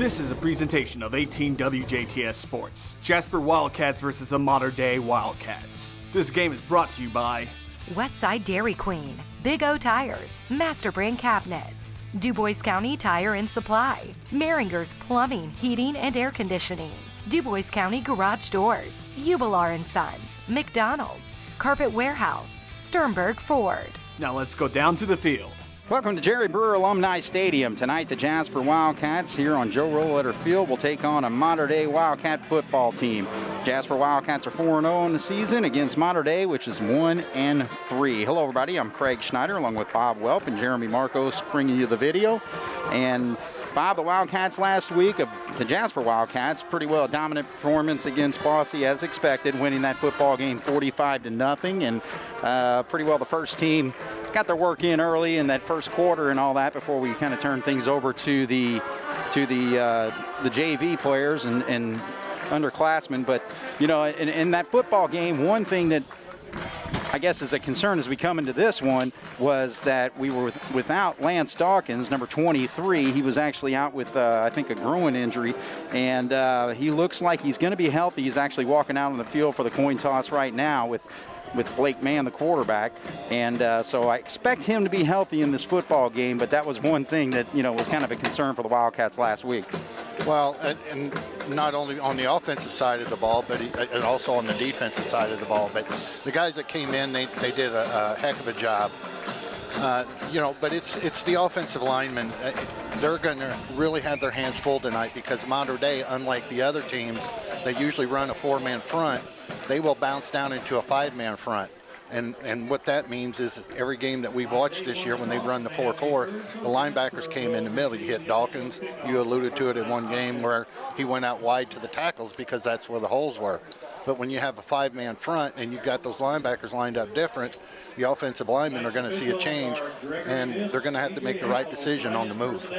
This is a presentation of 18 WJTS Sports. Jasper Wildcats versus the Modern Day Wildcats. This game is brought to you by Westside Dairy Queen, Big O Tires, Master Brand Cabinets, DuBois County Tire and Supply, Meringer's Plumbing, Heating, and Air Conditioning, DuBois County Garage Doors, Ubilar & Sons, McDonald's, Carpet Warehouse, Sternberg Ford. Now let's go down to the field. Welcome to Jerry Brewer Alumni Stadium. Tonight, the Jasper Wildcats here on Joe Rollletter Field will take on a Modern Day Wildcat football team. Jasper Wildcats are 4-0 in the season against Modern Day, which is 1-3. Hello, everybody. I'm Craig Schneider, along with Bob Welp and Jeremy Markos, bringing you the video. And Bob, the Wildcats last week, of the Jasper Wildcats, pretty well dominant performance against Boise as expected, winning that football game 45-0, and pretty well the first team got their work in early in that first quarter and all that before we kind of turned things over to the JV players and underclassmen. But you know, in that football game, one thing that I guess is a concern as we come into this one was that we were without Lance Dawkins, number 23. He was actually out with, I think, a groin injury, and he looks like he's going to be healthy. He's actually walking out on the field for the coin toss right now with Blake Mann, the quarterback, and so I expect him to be healthy in this football game, but that was one thing that, you know, was kind of a concern for the Wildcats last week. Well, and not only on the offensive side of the ball, but and also on the defensive side of the ball. But the guys that came in, they did a heck of a job. You know, but it's the offensive linemen. They're going to really have their hands full tonight because Modern Day, unlike the other teams, they usually run a four-man front. They will bounce down into a five-man front. And what that means is every game that we've watched this year when they've run the 4-4, the linebackers came in the middle. You hit Dawkins. You alluded to it in one game where he went out wide to the tackles because that's where the holes were. But when you have a five-man front and you've got those linebackers lined up different, the offensive linemen are going to see a change, and they're going to have to make the right decision on the move.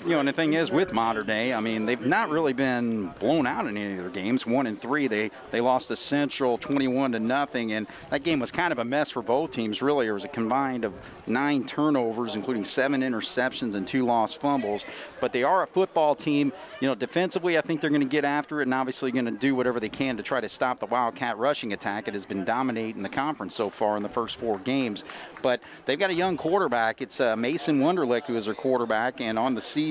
You know, and the thing is with Modern Day, I mean, they've not really been blown out in any of their games. 1-3, they lost to Central 21-0, and that game was kind of a mess for both teams. Really, it was a combined of 9 turnovers, including 7 interceptions and 2 lost fumbles. But they are a football team. You know, defensively, I think they're going to get after it, and obviously going to do whatever they can to try to stop the Wildcat rushing attack. It has been dominating the conference so far in the first 4 games. But they've got a young quarterback. It's Mason Wunderlich, who is their quarterback, and on the season,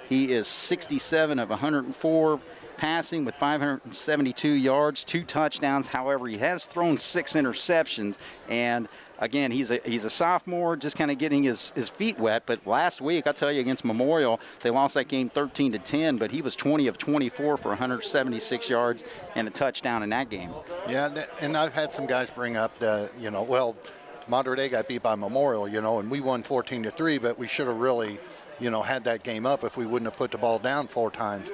he is 67 of 104 passing with 572 yards, 2 touchdowns. However, he has thrown 6 interceptions. And again, he's a sophomore, just kind of getting his feet wet. But last week, I'll tell you, against Memorial, they lost that game 13-10. But he was 20 of 24 for 176 yards and a touchdown in that game. Yeah, and I've had some guys bring up the, you know, well, Modern Day got beat by Memorial, you know, and we won 14-3, but we should have really, you know, had that game up if we wouldn't have put the ball down 4 times.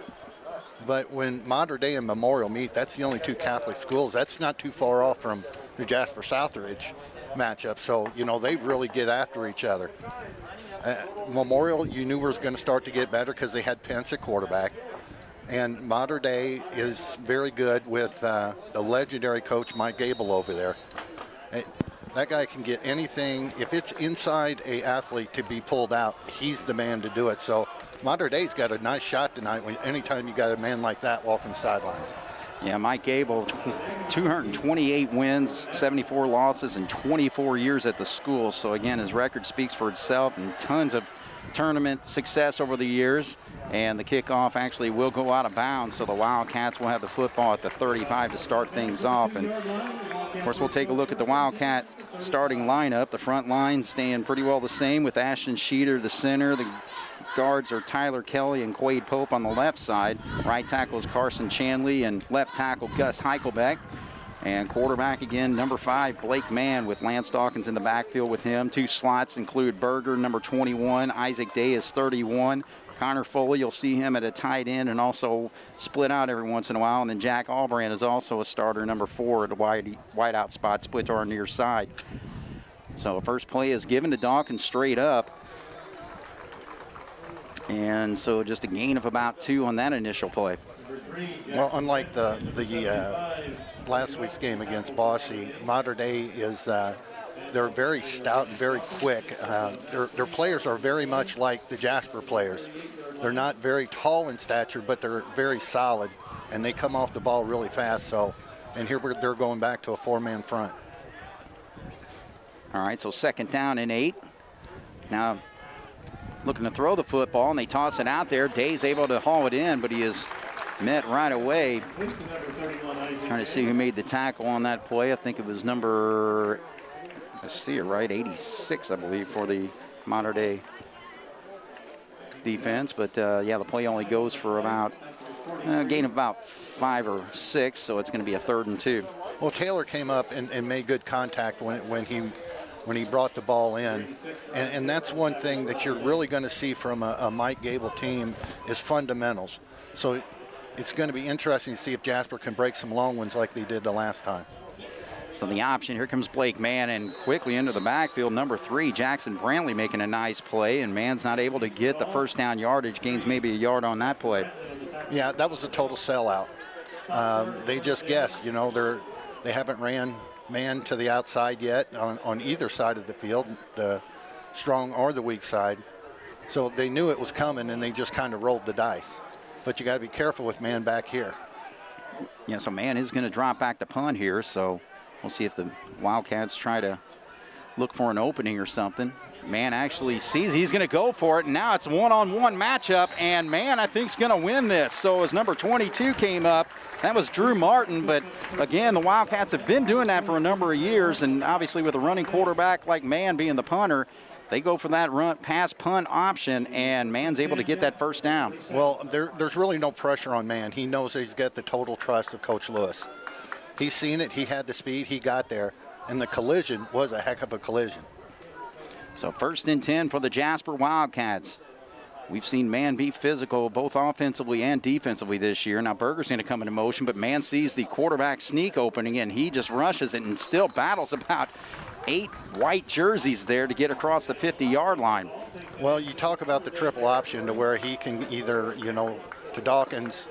But when Modern Day and Memorial meet, that's the only 2 Catholic schools. That's not too far off from the Jasper Southridge matchup. So, you know, they really get after each other. Memorial, you knew was going to start to get better because they had Pence at quarterback. And Modern Day is very good with the legendary coach Mike Gable over there. That guy can get anything. If it's inside a athlete to be pulled out, he's the man to do it. So Modern Day's got a nice shot tonight anytime you got a man like that walking the sidelines. Yeah, Mike Gable, 228 wins, 74 losses, and 24 years at the school. So again, his record speaks for itself, and tons of tournament success over the years. And the kickoff actually will go out of bounds, so the Wildcats will have the football at the 35 to start things off. And of course, we'll take a look at the Wildcat starting lineup. The front line staying pretty well the same with Ashton Sheeter, the center. The guards are Tyler Kelly and Quade Pope on the left side. Right tackle is Carson Chanley, and left tackle Gus Heichelbeck. And quarterback again, number 5, Blake Mann, with Lance Dawkins in the backfield with him. 2 slots include Berger, number 21. Isaac Day is 31. Connor Foley, you'll see him at a tight end and also split out every once in a while. And then Jack Albrand is also a starter, number 4, at a wide out spot, split to our near side. So first play is given to Dawkins straight up. And so just a gain of about 2 on that initial play. Well, unlike the last week's game against Boise, Modern Day is they're very stout and very quick. Their players are very much like the Jasper players. They're not very tall in stature, but they're very solid, and they come off the ball really fast. So, and here they're going back to a 4-man front. All right, so 2nd down and 8. Now looking to throw the football, and they toss it out there. Day's able to haul it in, but he is met right away. Trying to see who made the tackle on that play. I think it was number, I see it right, 86, I believe, for the Mater Dei defense. But yeah, the play only goes for about a gain of about 5 or 6, so it's going to be a 3rd and 2. Well, Taylor came up and made good contact when he brought the ball in. And that's one thing that you're really going to see from a Mike Gable team is fundamentals. So it's going to be interesting to see if Jasper can break some long ones like they did the last time. So the option, here comes Blake Mann, and quickly into the backfield, number 3, Jackson Brantley making a nice play, and Mann's not able to get the 1st down yardage, gains maybe a yard on that play. Yeah, that was a total sellout. They just guessed, you know, they haven't ran man to the outside yet on either side of the field, the strong or the weak side. So they knew it was coming, and they just kind of rolled the dice. But you got to be careful with man back here. Yeah, so Mann is going to drop back to punt here, so we'll see if the Wildcats try to look for an opening or something. Mann actually sees he's going to go for it, and now it's a one-on-one matchup, and Mann, I think, is going to win this. So as number 22 came up, that was Drew Martin, but again, the Wildcats have been doing that for a number of years, and obviously with a running quarterback like Mann being the punter, they go for that run pass punt option, and Mann's able to get that 1st down. Well, there's really no pressure on Mann. He knows he's got the total trust of Coach Lewis. He's seen it, he had the speed, he got there, and the collision was a heck of a collision. So 1st and 10 for the Jasper Wildcats. We've seen Mann be physical both offensively and defensively this year. Now Berger's going to come into motion, but Mann sees the quarterback sneak opening, and he just rushes it and still battles about 8 white jerseys there to get across the 50-yard line. Well, you talk about the triple option to where he can either, you know, to Dawkins,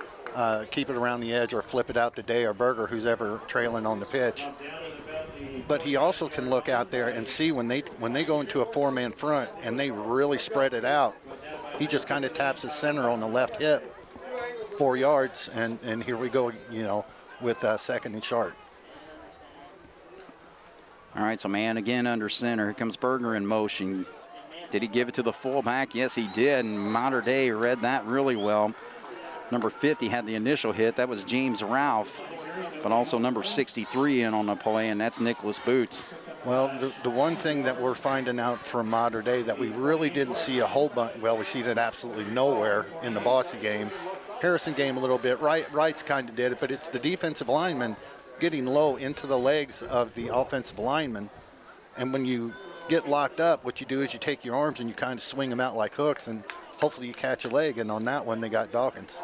keep it around the edge, or flip it out to Day or Berger, who's ever trailing on the pitch. But he also can look out there and see when they go into a 4-man front and they really spread it out, he just kind of taps his center on the left hip, 4 yards, and here we go, you know, with 2nd and short. All right, so Mann again under center. Here comes Berger in motion. Did he give it to the fullback? Yes, he did, and Mater Dei read that really well. Number 50 had the initial hit. That was James Ralph, but also number 63 in on the play, and that's Nicholas Boots. Well, the one thing that we're finding out from Mater Dei that we really didn't see a whole bunch, well, we see that absolutely nowhere in the Bossy game. Harrison game a little bit. Wrights kind of did it, but it's the defensive lineman getting low into the legs of the offensive lineman. And when you get locked up, what you do is you take your arms and you kind of swing them out like hooks, and hopefully you catch a leg. And on that one, they got Dawkins.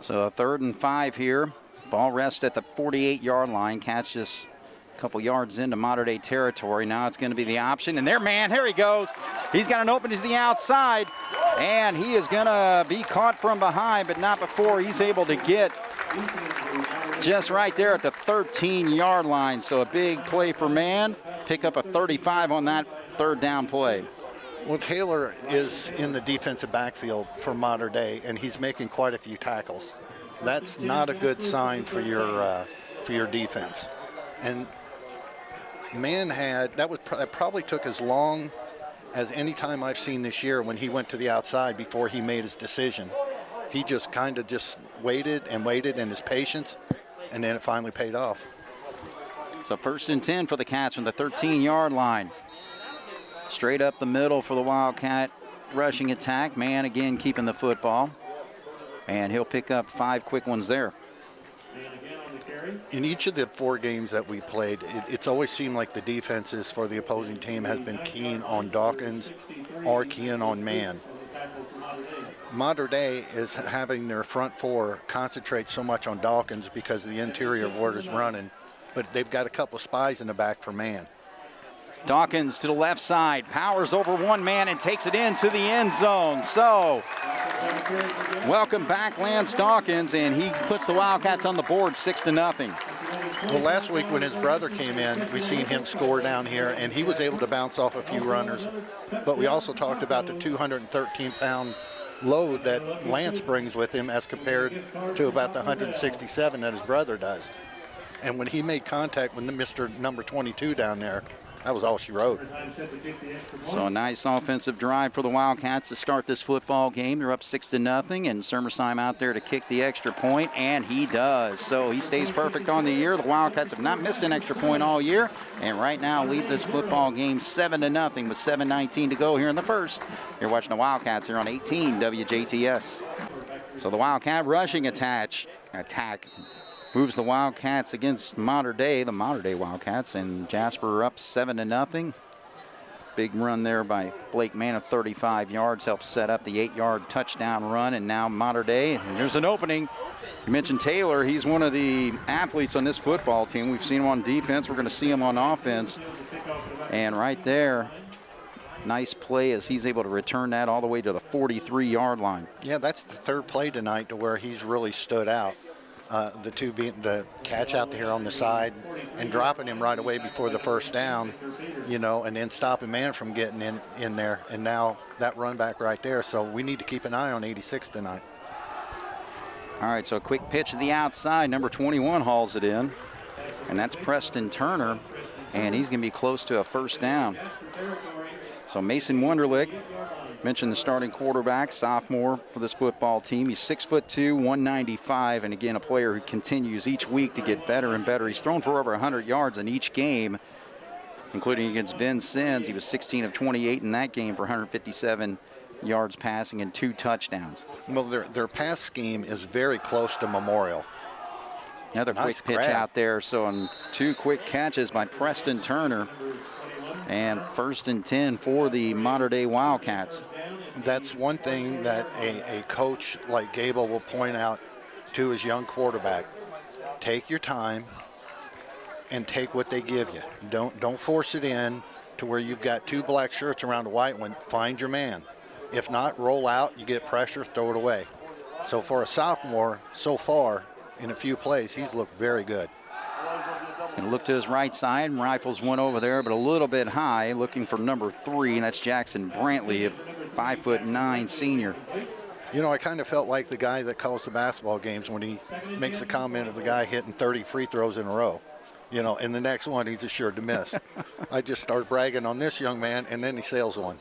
So a 3rd and 5 here. Ball rests at the 48-yard line. Catch just a couple yards into Mater Dei territory. Now it's going to be the option. And there, man, here he goes. He's got an opening to the outside. And he is going to be caught from behind, but not before he's able to get just right there at the 13-yard line. So a big play for Mann. Pick up a 35 on that 3rd down play. Well, Taylor is in the defensive backfield for Mater Dei, and he's making quite a few tackles. That's not a good sign for your defense. And Mann that probably took as long as any time I've seen this year when he went to the outside before he made his decision. He just kind of just waited and waited in his patience, and then it finally paid off. So 1st and 10 for the Cats from the 13-yard line. Straight up the middle for the Wildcat rushing attack. Mann again keeping the football, and he'll pick up 5 quick ones there. In each of the 4 games that we played, it's always seemed like the defenses for the opposing team has been keen on Dawkins or keen on Mann. Mater Dei is having their front 4 concentrate so much on Dawkins because the interior ward is running, but they've got a couple of spies in the back for Mann. Dawkins to the left side, powers over one man and takes it into the end zone. So, welcome back Lance Dawkins, and he puts the Wildcats on the board 6-0. Well, last week when his brother came in, we seen him score down here, and he was able to bounce off a few runners. But we also talked about the 213-pound load that Lance brings with him as compared to about the 167 that his brother does. And when he made contact with Mr. number 22 down there, that was all she wrote. So a nice offensive drive for the Wildcats to start this football game. They're up 6-0, and Sermersheim out there to kick the extra point, and he does. So he stays perfect on the year. The Wildcats have not missed an extra point all year, and right now lead this football game 7-0 with 7:19 to go here in the first. You're watching the Wildcats here on 18 WJTS. So the Wildcat rushing attack moves the Wildcats against the Mater Dei Wildcats, and Jasper up 7-0. Big run there by Blake Mann of 35 yards helps set up the 8-yard touchdown run, and now Mater Dei. And there's an opening. You mentioned Taylor. He's one of the athletes on this football team. We've seen him on defense. We're going to see him on offense. And right there, nice play as he's able to return that all the way to the 43-yard line. Yeah, that's the third play tonight to where he's really stood out. The two being the catch out there on the side and dropping him right away before the first down, and then stopping man from getting in there. And now that run back right there. So we need to keep an eye on 86 tonight. All right, so a quick pitch to the outside. Number 21 hauls it in, and that's Preston Turner, and he's going to be close to a first down. So Mason Wunderlich, mentioned the starting quarterback, sophomore for this football team. He's 6'2", 195, and again, a player who continues each week to get better and better. He's thrown for over 100 yards in each game, including against Vincennes. He was 16 of 28 in that game for 157 yards passing and 2 touchdowns. Well, their pass scheme is very close to Memorial. Another Nice quick pitch grab out there. So on 2 quick catches by Preston Turner. And 1st and 10 for the Mater Dei Wildcats. That's one thing that a coach like Gable will point out to his young quarterback. Take your time and take what they give you. Don't force it in to where you've got 2 black shirts around a white one. Find your man. If not, roll out, you get pressure, throw it away. So for a sophomore, so far, in a few plays, he's looked very good. He's going to look to his right side, and rifles one over there, but a little bit high, looking for number 3, and that's Jackson Brantley, a 5'9" senior. I kind of felt like the guy that calls the basketball games when he makes the comment of the guy hitting 30 free throws in a row. And the next one he's assured to miss. I just started bragging on this young man, and then he sails one.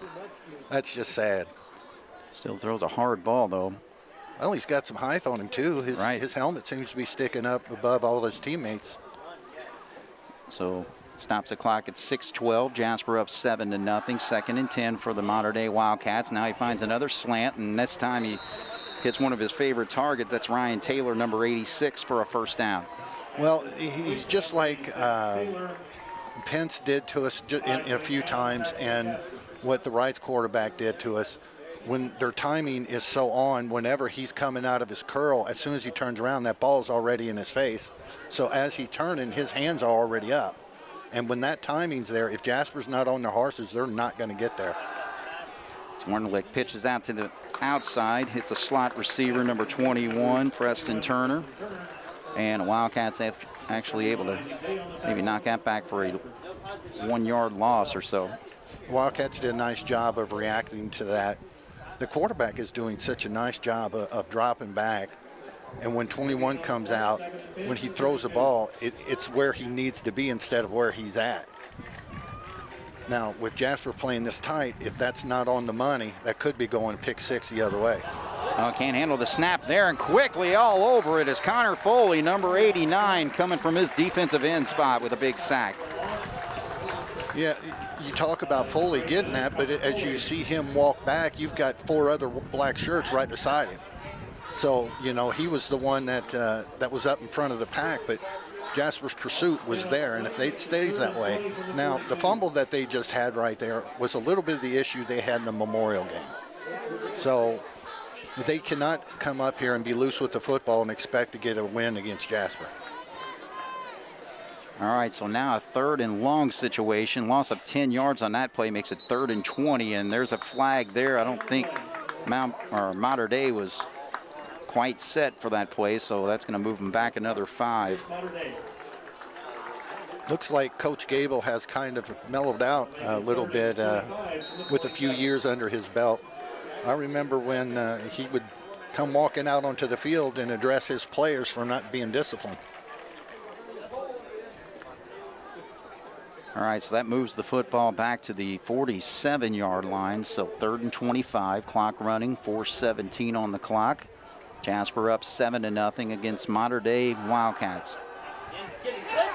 That's just sad. Still throws a hard ball, though. Well, he's got some height on him, too. Right. His helmet seems to be sticking up above all his teammates. So stops the clock at 6:12. Jasper up 7-0. 2nd and 10 for the Mater Dei Wildcats. Now he finds another slant, and this time he hits one of his favorite targets. That's Ryan Taylor, number 86, for a first down. Well, he's just like Pence did to us in a few times, and what the Wrights quarterback did to us. When their timing is so on, whenever he's coming out of his curl, as soon as he turns around, that ball's already in his face. So as he's turning, his hands are already up. And when that timing's there, if Jasper's not on their horses, they're not going to get there. Wunderlich pitches out to the outside, hits a slot receiver, number 21, Preston Turner. And Wildcats actually able to maybe knock that back for a 1-yard loss or so. Wildcats did a nice job of reacting to that. The quarterback is doing such a nice job of dropping back. And when 21 comes out, when he throws the ball, it's where he needs to be instead of where he's at. Now, with Jasper playing this tight, if that's not on the money, that could be going pick 6 the other way. Can't handle the snap there, and quickly all over it is Connor Foley, number 89, coming from his defensive end spot with a big sack. Yeah, you talk about Foley getting that, but as you see him walk back, you've got 4 other black shirts right beside him. So, he was the one that was up in front of the pack, but Jasper's pursuit was there, and if it stays that way. Now, the fumble that they just had right there was a little bit of the issue they had in the Memorial game. So they cannot come up here and be loose with the football and expect to get a win against Jasper. All right, so now a 3rd and long situation. Loss of 10 yards on that play makes it 3rd and 20, and there's a flag there. I don't think Mater Dei was quite set for that play, so that's going to move them back another 5. Looks like Coach Gable has kind of mellowed out a little bit with a few years under his belt. I remember when he would come walking out onto the field and address his players for not being disciplined. All right, so that moves the football back to the 47-yard line. So 3rd and 25, clock running, 4:17 on the clock. Jasper up 7-0 against Mater Dei Wildcats.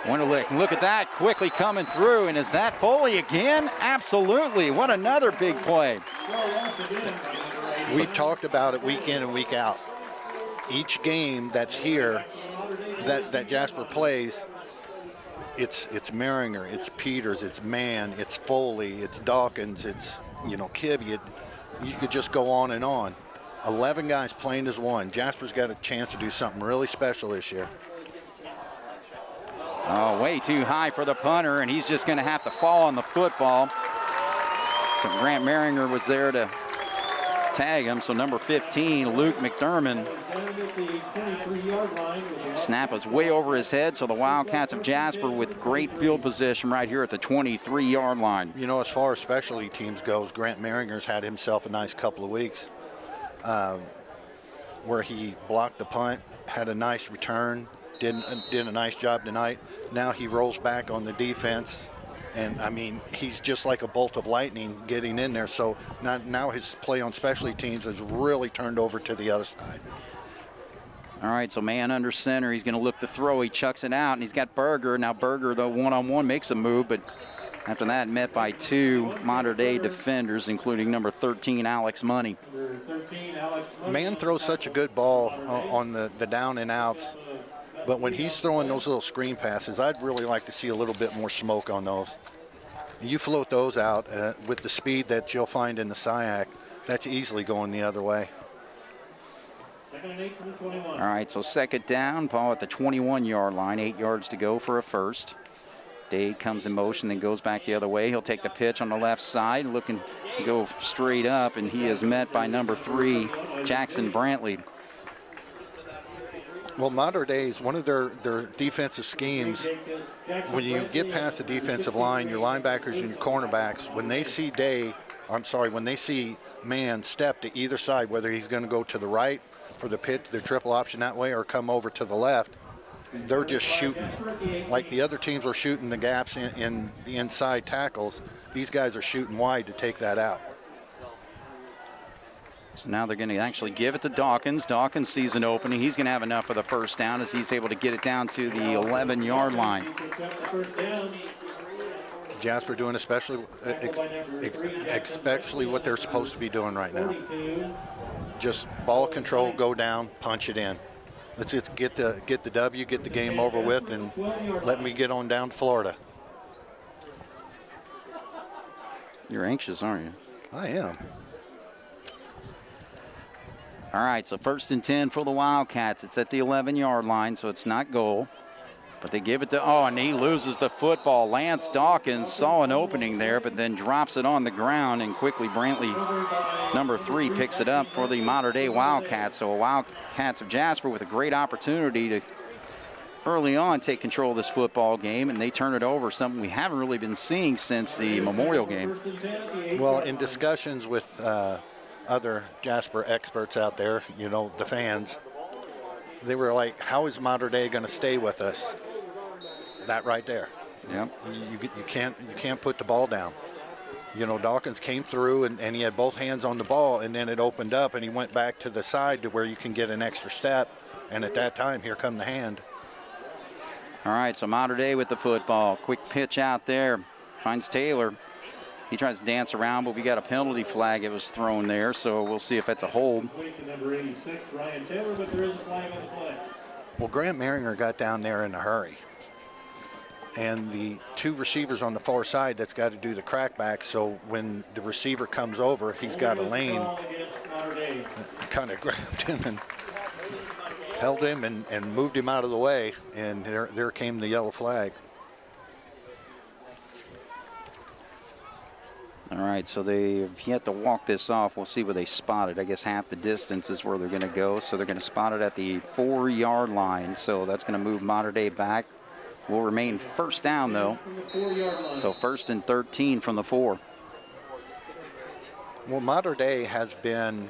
Winterlick, look at that, quickly coming through. And is that Foley again? Absolutely. What another big play. We've talked about it week in and week out. Each game that's here that Jasper plays, it's Maringer, it's Peters, it's Mann, it's Foley, it's Dawkins, it's Kibbe. You could just go on and on. 11 guys playing as one. Jasper's got a chance to do something really special this year. Oh, way too high for the punter, and he's just going to have to fall on the football. So Grant Maringer was there to tag him. So number 15, Luke McDermott. Snap was way over his head, so the Wildcats of Jasper with great field position right here at the 23-yard line. As far as specialty teams goes, Grant Maringer's had himself a nice couple of weeks where he blocked the punt, had a nice return, did a nice job tonight. Now he rolls back on the defense, and he's just like a bolt of lightning getting in there. So now his play on specialty teams has really turned over to the other side. All right, so man under center, he's going to look to throw. He chucks it out, and he's got Berger. Now Berger, though, one-on-one makes a move, but after that, met by 2 Mater Dei defenders, including number 13, Alex Money. Man throws such a good ball on the down and outs, but when he's throwing those little screen passes, I'd really like to see a little bit more smoke on those. You float those out with the speed that you'll find in the SIAC, that's easily going the other way. All right, so 2nd down, ball at the 21-yard line, 8 yards to go for a first. Day comes in motion, then goes back the other way. He'll take the pitch on the left side, looking to go straight up, and he is met by number 3, Jackson Brantley. Well, Mater Dei is one of their defensive schemes. When you get past the defensive line, your linebackers and your cornerbacks, when they see when they see man step to either side, whether he's going to go to the right for the pitch, the triple option that way, or come over to the left, they're just shooting. Like the other teams were shooting the gaps in the inside tackles, these guys are shooting wide to take that out. So now they're going to actually give it to Dawkins. Dawkins sees an opening. He's going to have enough for the first down as he's able to get it down to the 11-yard line. Jasper doing especially what they're supposed to be doing right now. Just ball control, go down, punch it in. Let's just get the W, get the game over with, and let me get on down to Florida. You're anxious, aren't you? I am. All right, so 1st and 10 for the Wildcats. It's at the 11-yard line, so it's not goal. But they give it to, and he loses the football. Lance Dawkins saw an opening there, but then drops it on the ground, and quickly Brantley, number 3, picks it up for the Mater Dei Wildcats. So Wildcats of Jasper with a great opportunity to early on take control of this football game, and they turn it over, something we haven't really been seeing since the Memorial game. Well, in discussions with other Jasper experts out there, the fans, they were like, how is Mater Dei going to stay with us? That right there. Yep. You can't put the ball down. Dawkins came through and he had both hands on the ball, and then it opened up and he went back to the side to where you can get an extra step, and at that time, here come the hand. All right, so Mater Dei with the football. Quick pitch out there. Finds Taylor. He tries to dance around, but we got a penalty flag that was thrown there, so we'll see if that's a hold. Well, Grant Maringer got down there in a hurry. And the 2 receivers on the far side, that's got to do the crackback, so when the receiver comes over, he's got a lane. Kind of grabbed him and held him and moved him out of the way, and there came the yellow flag. All right, so they've yet to walk this off. We'll see where they spot it. I guess half the distance is where they're going to go. So they're going to spot it at the 4-yard line. So that's going to move Mater Dei back Will remain first down, though. So 1st and 13 from the 4. Well, Mater Dei has been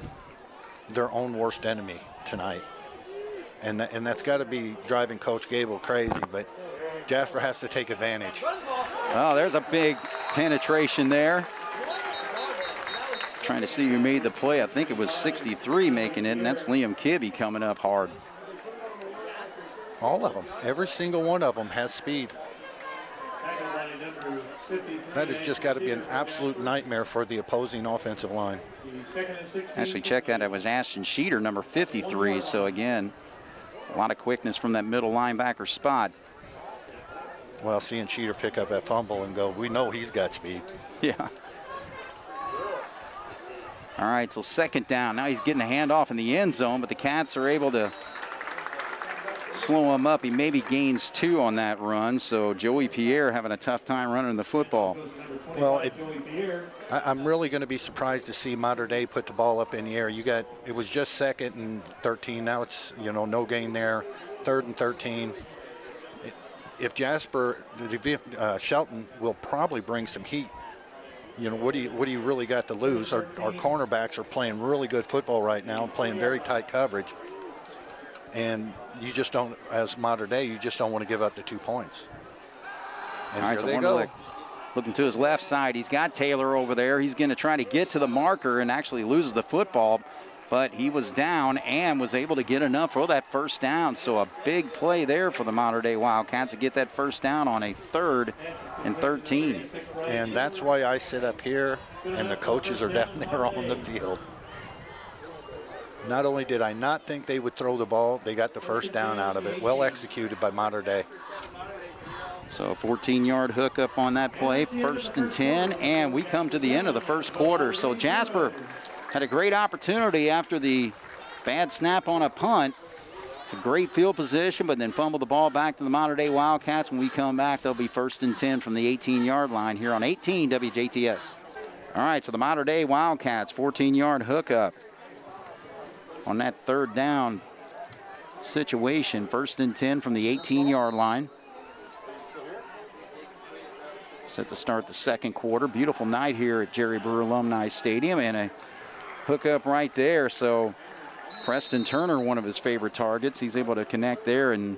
their own worst enemy tonight. And that's got to be driving Coach Gable crazy, but Jasper has to take advantage. Oh, there's a big penetration there. Trying to see who made the play. I think it was 63 making it, and that's Liam Kibbe coming up hard. All of them. Every single one of them has speed. That has just got to be an absolute nightmare for the opposing offensive line. Actually, check that. It was Ashton Schneider, number 53. So, again, a lot of quickness from that middle linebacker spot. Well, seeing Schneider pick up that fumble and go, we know he's got speed. Yeah. All right, so 2nd down. Now he's getting a handoff in the end zone, but the Cats are able to slow him up. He maybe gains 2 on that run, so Joey Pierre having a tough time running the football. Well, I'm really going to be surprised to see Mater Dei put the ball up in the air. It was just 2nd and 13. Now it's, no gain there. 3rd and 13. If Jasper, Shelton will probably bring some heat. What do you really got to lose? Our cornerbacks are playing really good football right now and playing very tight coverage. And you just don't, as Mater Dei, you just don't want to give up the 2 points. And all right, here so they go. Looking to his left side. He's got Taylor over there. He's going to try to get to the marker and actually loses the football. But he was down and was able to get enough for that first down. So a big play there for the Mater Dei Wildcats to get that first down on a 3rd and 13. And that's why I sit up here and the coaches are down there on the field. Not only did I not think they would throw the ball, they got the first down out of it. Well executed by Mater Dei. So a 14-yard hookup on that play, 1st and 10, and we come to the end of the first quarter. So Jasper had a great opportunity after the bad snap on a punt. A great field position, but then fumbled the ball back to the Mater Dei Wildcats. When we come back, they'll be 1st and 10 from the 18-yard line here on 18 WJTS. All right, so the Mater Dei Wildcats, 14-yard hookup on that 3rd down situation. 1st and 10 from the 18-yard line. Set to start the 2nd quarter. Beautiful night here at Jerry Brewer Alumni Stadium, and a hookup right there. So Preston Turner, one of his favorite targets. He's able to connect there and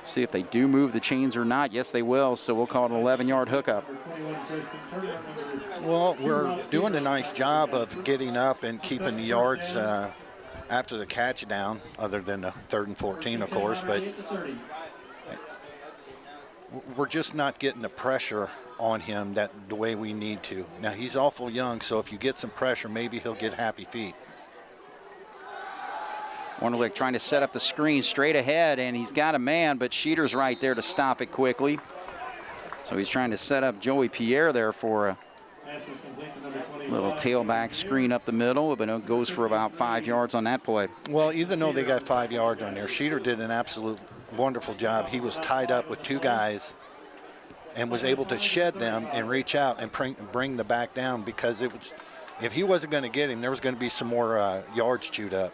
see if they do move the chains or not. Yes, they will. So we'll call it an 11-yard hookup. Well, we're doing a nice job of getting up and keeping the yards after the catch down, other than the 3rd and 14, of course. But we're just not getting the pressure on him the way we need to. Now, he's awful young, so if you get some pressure, maybe he'll get happy feet. Wonderlic trying to set up the screen straight ahead, and he's got a man, but Sheeter's right there to stop it quickly. So he's trying to set up Joey Pierre there for a little tailback screen up the middle, but it goes for about 5 yards on that play. Well, even though they got 5 yards on there, Sheeter did an absolute wonderful job. He was tied up with 2 guys and was able to shed them and reach out and bring the back down, because it was, if he wasn't going to get him, there was going to be some more yards chewed up.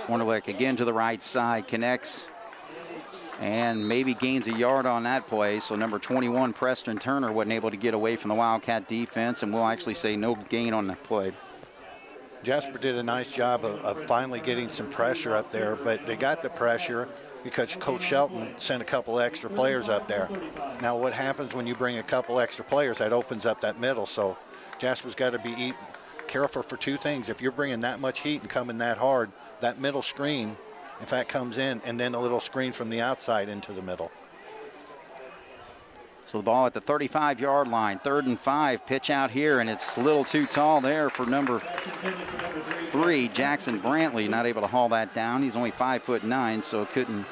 Wonderlic again to the right side, connects and maybe gains a yard on that play. So number 21, Preston Turner, wasn't able to get away from the Wildcat defense, and we'll actually say no gain on that play. Jasper did a nice job of finally getting some pressure up there, but they got the pressure because Coach Shelton sent a couple extra players up there. Now what happens when you bring a couple extra players? That opens up that middle. So Jasper's got to be careful for 2 things. If you're bringing that much heat and coming that hard, that middle screen, if that comes in, and then a little screen from the outside into the middle. So the ball at the 35-yard line, 3rd and 5, pitch out here, and it's a little too tall there for number 3, Jackson Brantley, not able to haul that down. He's only 5'9", so couldn't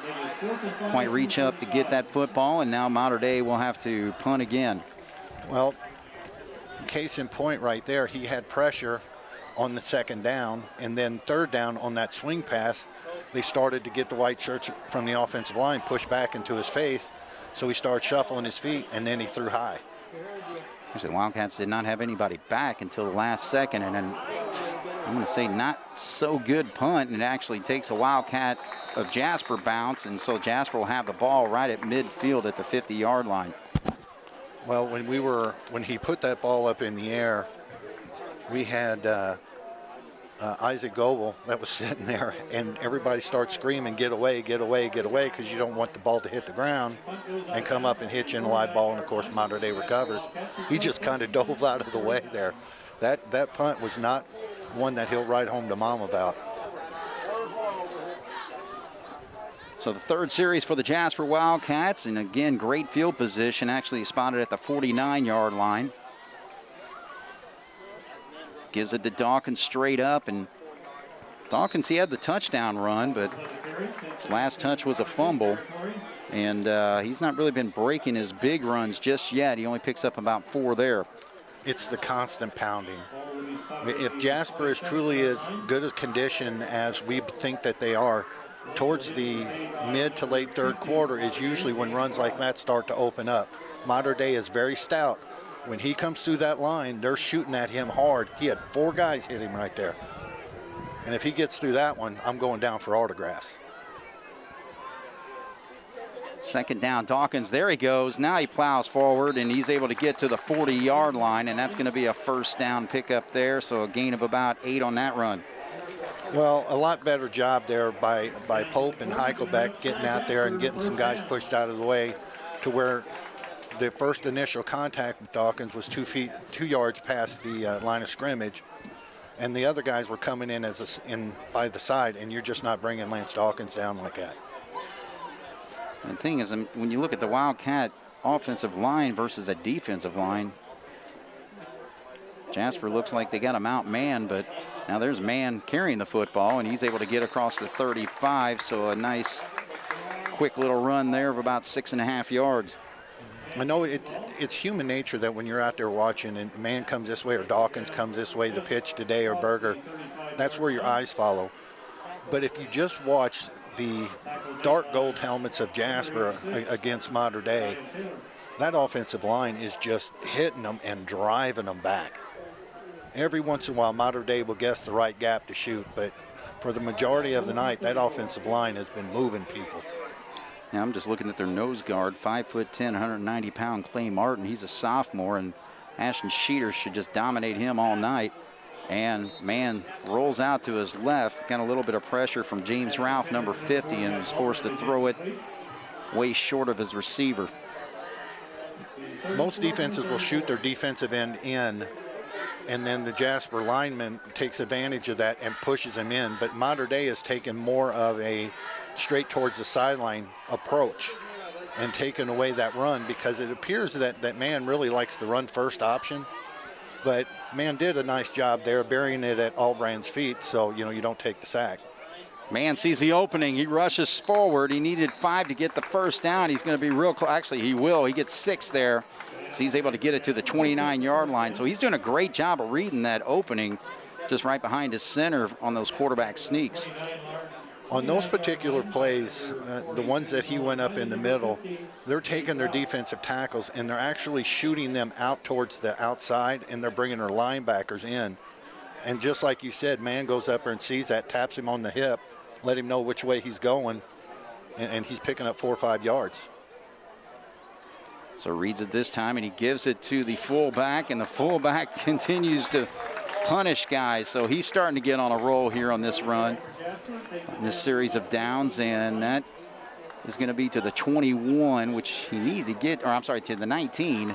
quite reach up to get that football, and now Mater Dei will have to punt again. Well, case in point right there, he had pressure on the 2nd down, and then 3rd down on that swing pass, they started to get the white shirts from the offensive line pushed back into his face. So he started shuffling his feet, and then he threw high. The Wildcats did not have anybody back until the last second, and then I'm going to say not so good punt, and it actually takes a Wildcat of Jasper bounce, and so Jasper will have the ball right at midfield at the 50-yard line. Well, when he put that ball up in the air, we had Isaac Goebel that was sitting there, and everybody starts screaming, "Get away, get away, get away," because you don't want the ball to hit the ground and come up and hit you in a live ball, and of course Mater Dei recovers. He just kind of dove out of the way there. That punt was not one that he'll write home to mom about. So the third series for the Jasper Wildcats, and again, great field position, actually spotted at the 49-yard line. Gives it to Dawkins straight up, and Dawkins, he had the touchdown run, but his last touch was a fumble, and he's not really been breaking his big runs just yet. He only picks up about 4 there. It's the constant pounding. If Jasper is truly as good a condition as we think that they are, towards the mid to late third quarter is usually when runs like that start to open up. Mater Dei is very stout. When he comes through that line, they're shooting at him hard. He had 4 guys hit him right there. And if he gets through that one, I'm going down for autographs. Second down, Dawkins, there he goes. Now he plows forward, and he's able to get to the 40-yard line, and that's going to be a first down pickup there, so a gain of about 8 on that run. Well, a lot better job there by Pope and Heichelbeck getting out there and getting some guys pushed out of the way to where the first initial contact with Dawkins was 2 yards past the line of scrimmage, and the other guys were coming in by the side, and you're just not bringing Lance Dawkins down like that. And the thing is, when you look at the Wildcat offensive line versus a defensive line, Jasper looks like they got him outmanned, but now there's Mann carrying the football, and he's able to get across the 35, so a nice quick little run there of about 6.5 yards. I know it's human nature that when you're out there watching and Mann comes this way or Dawkins comes this way, the pitch today or Berger, that's where your eyes follow. But if you just watch the dark gold helmets of Jasper against Mater Dei, that offensive line is just hitting them and driving them back. Every once in a while, Mater Dei will guess the right gap to shoot, but for the majority of the night, that offensive line has been moving people. Now I'm just looking at their nose guard, 5'10", 190-pound Clay Martin. He's a sophomore, and Ashton Sheeter should just dominate him all night. And Mann rolls out to his left, got a little bit of pressure from James Ralph, number 50, and was forced to throw it way short of his receiver. Most defenses will shoot their defensive end in, and then the Jasper lineman takes advantage of that and pushes him in. But Mater Dei has taken more of a straight towards the sideline approach and taken away that run, because it appears that Mann really likes the run first option. But Mann did a nice job there burying it at Albrand's feet, so you don't take the sack. Mann sees the opening. He rushes forward. He needed 5 to get the first down. He's going to be real close. Actually, he will. He gets 6 there. So he's able to get it to the 29-yard line. So he's doing a great job of reading that opening just right behind his center on those quarterback sneaks. On those particular plays, the ones that he went up in the middle, they're taking their defensive tackles and they're actually shooting them out towards the outside, and they're bringing their linebackers in. And just like you said, Mann goes up there and sees that, taps him on the hip, let him know which way he's going, and he's picking up 4 or 5 yards. So reads it this time, and he gives it to the fullback, and the fullback continues to punish guys. So he's starting to get on a roll here on this run, this series of downs, and that is going to be to the 21, which he needed to get, or I'm sorry, to the 19,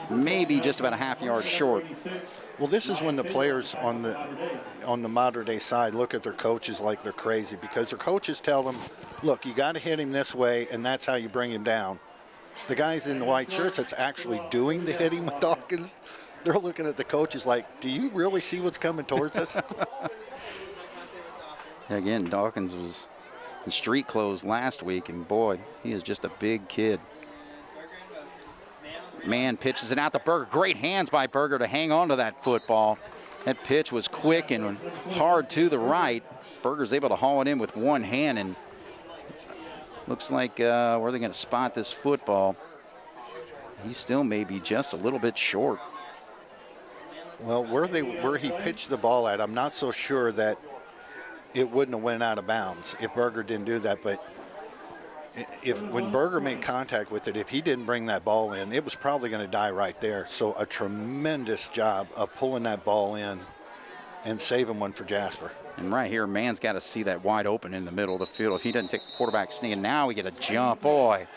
maybe just about a half yard short. Well, this is when the players on the Mater Dei side look at their coaches like they're crazy, because their coaches tell them, look, you got to hit him this way, and that's how you bring him down. The guys in the white shirts that's actually doing the hitting with Dawkins, they're looking at the coaches like, do you really see what's coming towards us? Again, Dawkins was in street clothes last week, and boy, he is just a big kid. Mann pitches it out to Berger. Great hands by Berger to hang on to that football. That pitch was quick and hard to the right. Berger's able to haul it in with one hand, and looks like where are they going to spot this football? He still may be just a little bit short. Well, where he pitched the ball at, I'm not so sure that it wouldn't have went out of bounds if Berger didn't do that. But when Berger made contact with it, if he didn't bring that ball in, it was probably going to die right there. So a tremendous job of pulling that ball in and saving one for Jasper. And right here, man's got to see that wide open in the middle of the field. If he doesn't take the quarterback sneak, now we get a jump. Boy,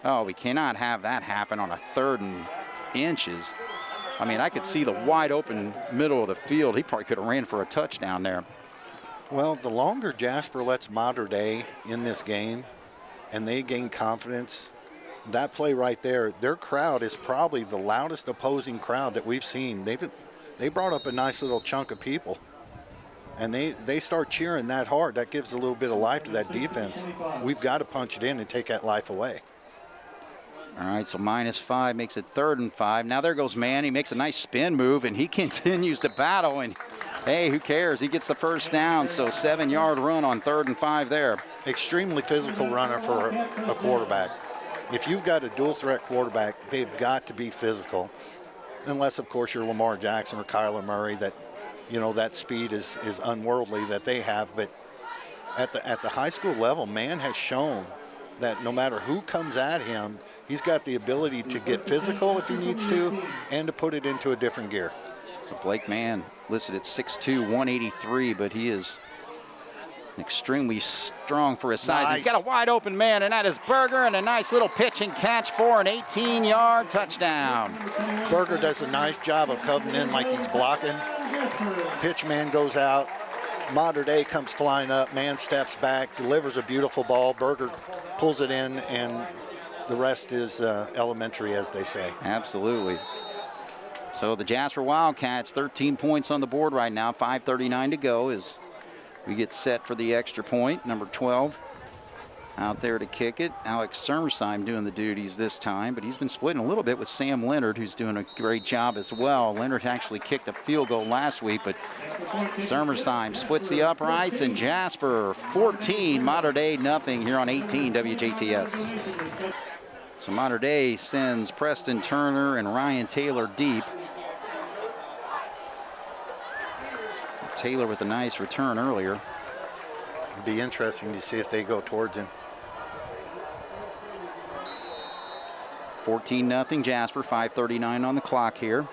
oh, we cannot have that happen on a 3rd and inches. I mean, I could see the wide open middle of the field. He probably could have ran for a touchdown there. Well, the longer Jasper lets Mater Dei in this game and they gain confidence, that play right there, their crowd is probably the loudest opposing crowd that we've seen. They brought up a nice little chunk of people, and they start cheering that hard. That gives a little bit of life to that defense. We've got to punch it in and take that life away. All right, so -5 makes it 3rd and 5. Now there goes man. He makes a nice spin move, and he continues to battle. And, hey, who cares? He gets the first down, so 7-yard run on 3rd and 5 there. Extremely physical runner for a quarterback. If you've got a dual-threat quarterback, they've got to be physical. Unless, of course, you're Lamar Jackson or Kyler Murray, that, that speed is unworldly that they have. But at the high school level, man has shown that no matter who comes at him, he's got the ability to get physical if he needs to and to put it into a different gear. So Blake Mann listed at 6'2", 183, but he is extremely strong for his size. Nice. He's got a wide open man, and that is Berger, and a nice little pitch and catch for an 18-yard touchdown. Berger does a nice job of coming in like he's blocking. Pitch man goes out. Mater Dei comes flying up. Man steps back, delivers a beautiful ball. Berger pulls it in, and the rest is elementary, as they say. Absolutely. So the Jasper Wildcats, 13 points on the board right now, 5:39 to go as we get set for the extra point. Number 12 out there to kick it. Alex Sermersheim doing the duties this time, but he's been splitting a little bit with Sam Leonard, who's doing a great job as well. Leonard actually kicked a field goal last week, but Sermersheim splits the uprights, and Jasper 14, Mater Dei nothing here on 18 WJTS. So Mater Dei sends Preston Turner and Ryan Taylor deep. Taylor with a nice return earlier. It'd be interesting to see if they go towards him. 14-0 Jasper, 5:39 on the clock here.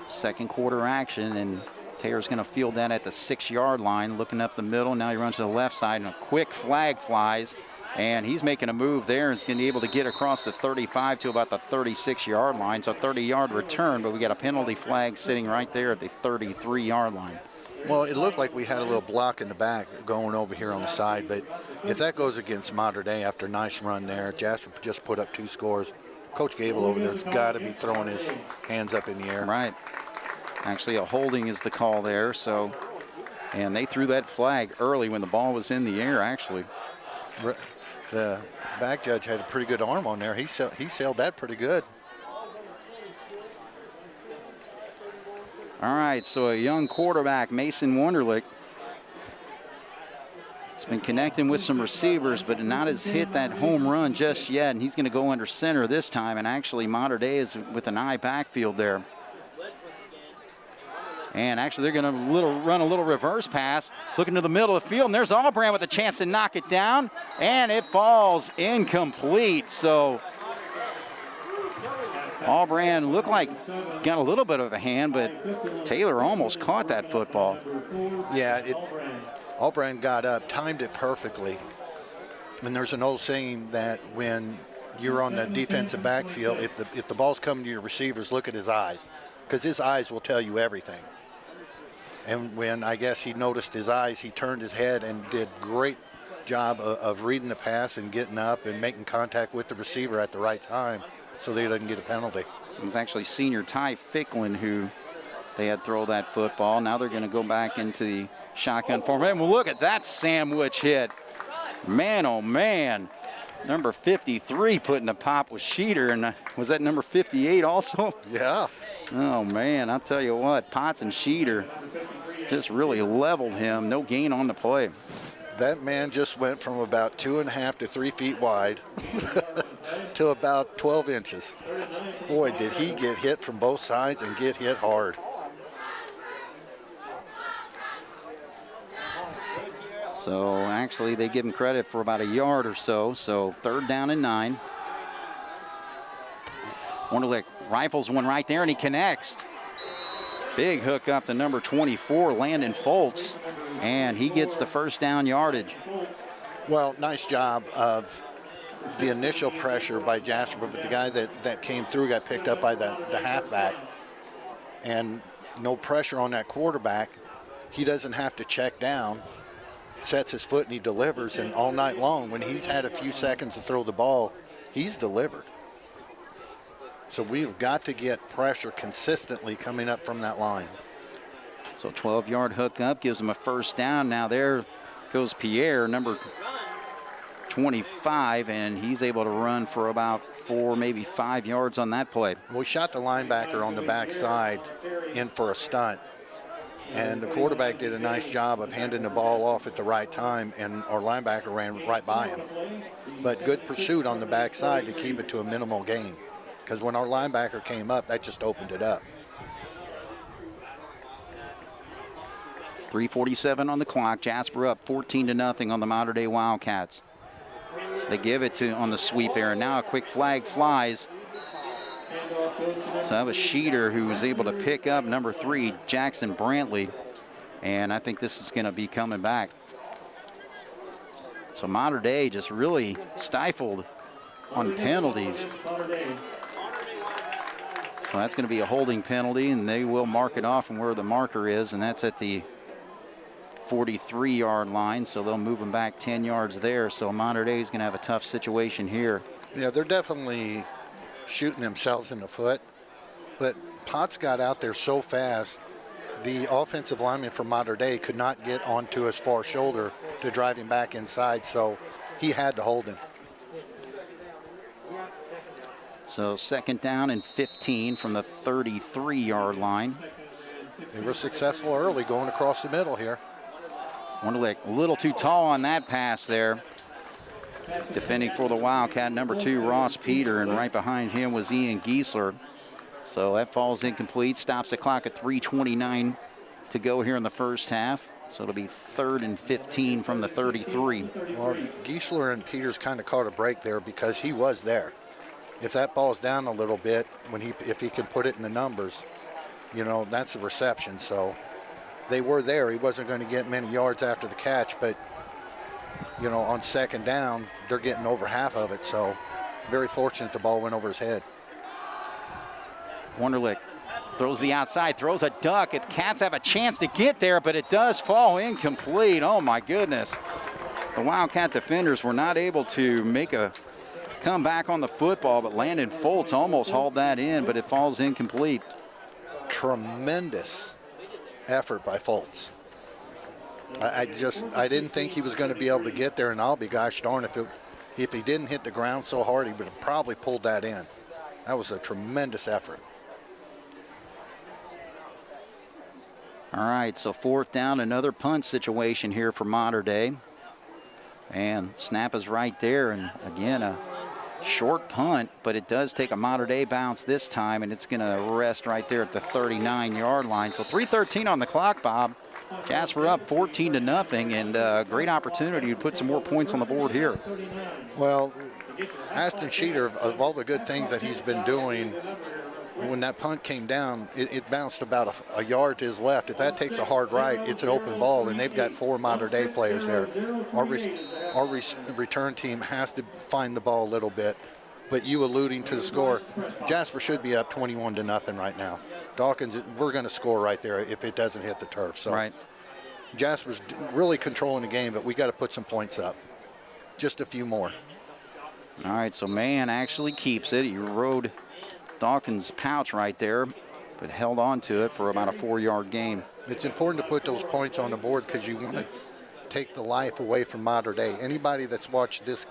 Second quarter action, and Taylor's going to field that at the 6-yard line, looking up the middle. Now he runs to the left side, and a quick flag flies, and he's making a move there and is going to be able to get across the 35 to about the 36-yard line. So 30-yard return, but we got a penalty flag sitting right there at the 33-yard line. Well, it looked like we had a little block in the back going over here on the side, but if that goes against Mater Dei after a nice run there, Jasper just put up 2 scores. Coach Gable over there's got to be throwing his hands up in the air. Right. Actually, a holding is the call there. So, and they threw that flag early when the ball was in the air, actually. The back judge had a pretty good arm on there. He sailed that pretty good. All right, so a young quarterback, Mason Wunderlich, has been connecting with some receivers, but not has hit that home run just yet, and he's going to go under center this time, and actually Mater Dei is with an eye backfield there. And actually they're going to run a little reverse pass, looking to the middle of the field, and there's Albrand with a chance to knock it down, and it falls incomplete. So Albrand looked like got a little bit of a hand, but Taylor almost caught that football. Yeah, Albrand got up, timed it perfectly. And there's an old saying that when you're on the defensive backfield, if the ball's coming to your receivers, look at his eyes, because his eyes will tell you everything. And when I guess he noticed his eyes, he turned his head and did great job of reading the pass and getting up and making contact with the receiver at the right time, so that he doesn't get a penalty. It was actually senior Ty Ficklin who they had throw that football. Now they're going to go back into the shotgun formation. Well, look at that sandwich hit. Man, oh man. Number 53 putting the pop with Sheeter, and was that number 58 also? Yeah. Oh man, I'll tell you what, Potts and Sheeter just really leveled him. No gain on the play. That man just went from about 2.5 to 3 feet wide to to about 12 inches. Boy, did he get hit from both sides and get hit hard. So actually they give him credit for about a yard or so. So 3rd down and 9. Wonderlic rifles one right there and he connects. Big hook up to number 24, Landon Foltz, and he gets the 1st down yardage. Well, nice job of the initial pressure by Jasper, but the guy that came through got picked up by the halfback, and no pressure on that quarterback. He doesn't have to check down, sets his foot and he delivers, and all night long when he's had a few seconds to throw the ball, he's delivered. So we've got to get pressure consistently coming up from that line. So 12-yard hook up gives him a 1st down. Now there goes Pierre, number 25, and he's able to run for about 4, maybe 5 yards on that play. We shot the linebacker on the backside in for a stunt, and the quarterback did a nice job of handing the ball off at the right time, and our linebacker ran right by him. But good pursuit on the backside to keep it to a minimal gain, because when our linebacker came up, that just opened it up. 3:47 on the clock. Jasper up 14-0 on the Mater Dei Wildcats. They give it to on the sweep there, and now a quick flag flies. So that was Schneider who was able to pick up number 3, Jackson Brantley, and I think this is going to be coming back. So Mater Dei just really stifled on penalties. So that's going to be a holding penalty, and they will mark it off from where the marker is, and that's at the 43-yard line, so they'll move them back 10 yards there. So Mater Dei is going to have a tough situation here. Yeah, they're definitely shooting themselves in the foot, but Potts got out there so fast, the offensive lineman from Mater Dei could not get onto his far shoulder to drive him back inside, so he had to hold him. So 2nd down and 15 from the 33-yard line. They were successful early going across the middle here. Wonderlic a little too tall on that pass there. Defending for the Wildcat, number 2, Ross Peter, and right behind him was Ian Giesler. So that falls incomplete, stops the clock at 3:29 to go here in the 1st half. So it'll be 3rd and 15 from the 33. Well, Giesler and Peters kind of caught a break there because he was there. If that ball's down a little bit, if he can put it in the numbers, you know, that's a reception. So they were there. He wasn't going to get many yards after the catch, but, you know, on 2nd down, they're getting over half of it. So very fortunate the ball went over his head. Wonderlic throws the outside, throws a duck. The Cats have a chance to get there, but it does fall incomplete. Oh, my goodness. The Wildcat defenders were not able to make a come back on the football, but Landon Foltz almost hauled that in, but it falls incomplete. Tremendous effort by Foltz. I didn't think he was going to be able to get there, and I'll be gosh darn if he didn't hit the ground so hard, he would have probably pulled that in. That was a tremendous effort. All right, so 4th down, another punt situation here for Mater Dei. And snap is right there, and again, a short punt, but it does take a Mater Dei bounce this time, and it's going to rest right there at the 39-yard line. So 3:13 on the clock, Bob. Jasper up 14-0, and great opportunity to put some more points on the board here. Well, Aston Schneider, of all the good things that he's been doing, when that punt came down, it bounced about a yard to his left. If that takes a hard right, it's an open ball, and they've got 4 Mater Dei players there. Our return team has to find the ball a little bit. But you alluding to the score, Jasper should be up 21-0 right now. Dawkins, we're going to score right there if it doesn't hit the turf. So right. Jasper's really controlling the game, but we got to put some points up. Just a few more. All right, so Mann actually keeps it. He rode Dawkins' pouch right there, but held on to it for about a 4-yard gain. It's important to put those points on the board because you want to take the life away from Mater Dei. Anybody that's watched this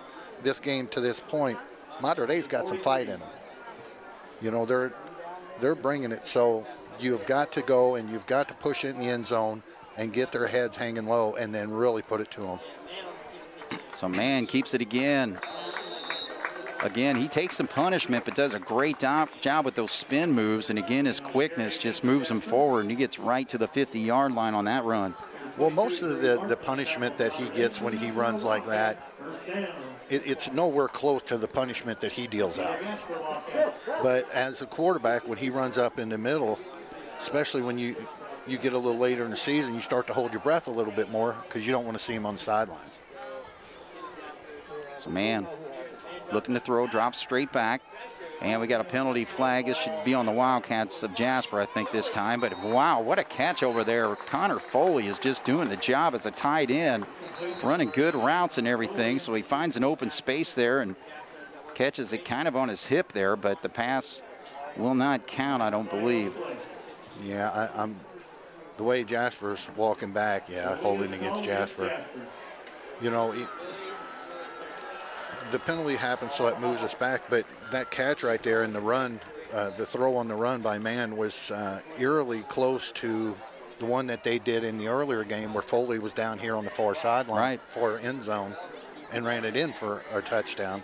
game to this point, Mater Dei's got some fight in them. You know, they're bringing it. So you've got to go and you've got to push it in the end zone and get their heads hanging low and then really put it to them. So Mann keeps it again. again, he takes some punishment, but does a great job with those spin moves. And again, his quickness just moves him forward, and he gets right to the 50-yard line on that run. Well, most of the punishment that he gets when he runs like that, it's nowhere close to the punishment that he deals out. But as a quarterback, when he runs up in the middle, especially when you get a little later in the season, you start to hold your breath a little bit more because you don't want to see him on the sidelines. So, man, looking to throw, drops straight back. And we got a penalty flag. This should be on the Wildcats of Jasper, I think, this time. But, wow, what a catch over there. Connor Foley is just doing the job as a tight end, running good routes and everything. So he finds an open space there and catches it kind of on his hip there. But the pass will not count, I don't believe. Yeah, I'm the way Jasper's walking back, holding against Jasper. You know, the penalty happens, so it moves us back, but that catch right there in the run, the throw on the run by Mann was eerily close to the one that they did in the earlier game where Foley was down here on the far sideline, far end zone, and ran it in for a touchdown.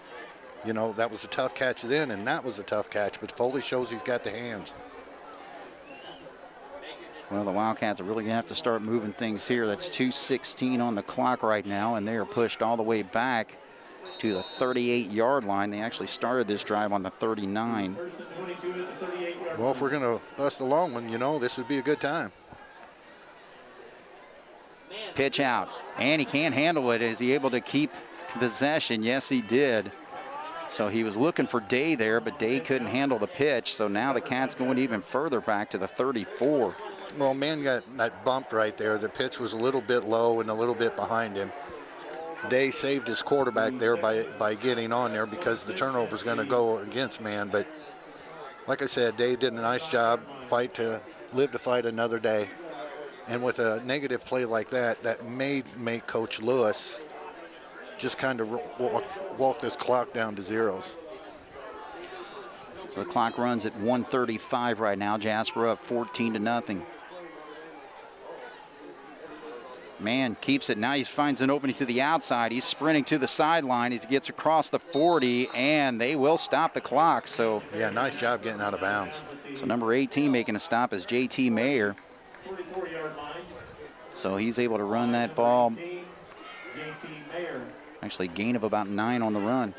You know, that was a tough catch then, and that was a tough catch, but Foley shows he's got the hands. Well, the Wildcats are really going to have to start moving things here. That's 2:16 on the clock right now, and they are pushed all the way back to the 38-yard line. They actually started this drive on the 39. Well, if we're going to bust a long one, you know, this would be a good time. Pitch out, and he can't handle it. Is he able to keep possession? Yes, he did. So he was looking for Day there, but Day couldn't handle the pitch. So now the Cats going even further back to the 34. Well, Mann got that bumped right there. The pitch was a little bit low and a little bit behind him. Day saved his quarterback there by getting on there because the turnover is going to go against Mann. But like I said, Day did a nice job, live to fight another day. And with a negative play like that, that may make Coach Lewis just kind of walk this clock down to zeros. So the clock runs at 1:35 right now. Jasper up 14-0. Mann keeps it. Now he finds an opening to the outside. He's sprinting to the sideline. He gets across the 40, and they will stop the clock. So yeah, nice job getting out of bounds. So number 18 making a stop is J.T. Mayer. So he's able to run that ball. Actually, gain of about 9 on the run.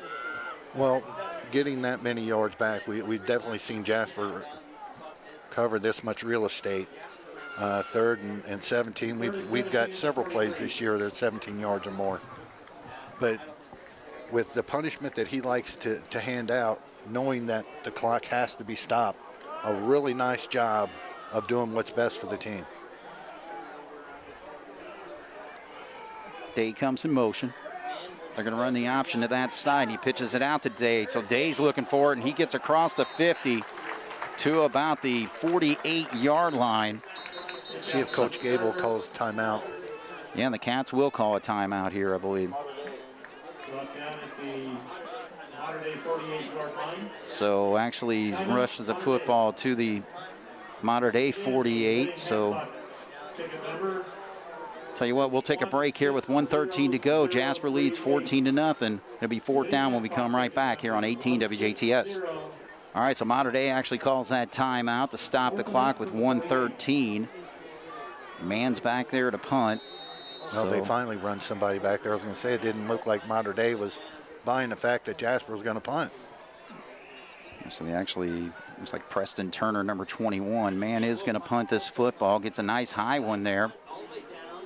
Well, getting that many yards back, we've definitely seen Jasper cover this much real estate. 3rd and 17. We've got several plays this year that are 17 yards or more. But with the punishment that he likes to hand out, knowing that the clock has to be stopped, a really nice job of doing what's best for the team. Day comes in motion. They're going to run the option to that side. He pitches it out to Day. So Day's looking for it, and he gets across the 50 to about the 48-yard line. See if Coach Gable calls timeout. Yeah, and the Cats will call a timeout here, I believe. So actually he rushes the football to the modern-day 48. So tell you what, we'll take a break here with 1:13 to go. Jasper leads 14-0. It'll be 4th down when we come right back here on 18 WJTS. All right, so Mater Dei actually calls that timeout to stop the clock with 1:13. Mann's back there to punt. Well, they finally run somebody back there. I was going to say it didn't look like Mater Dei was buying the fact that Jasper was going to punt. So they actually, looks like Preston Turner, number 21. Mann is going to punt this football. Gets a nice high one there.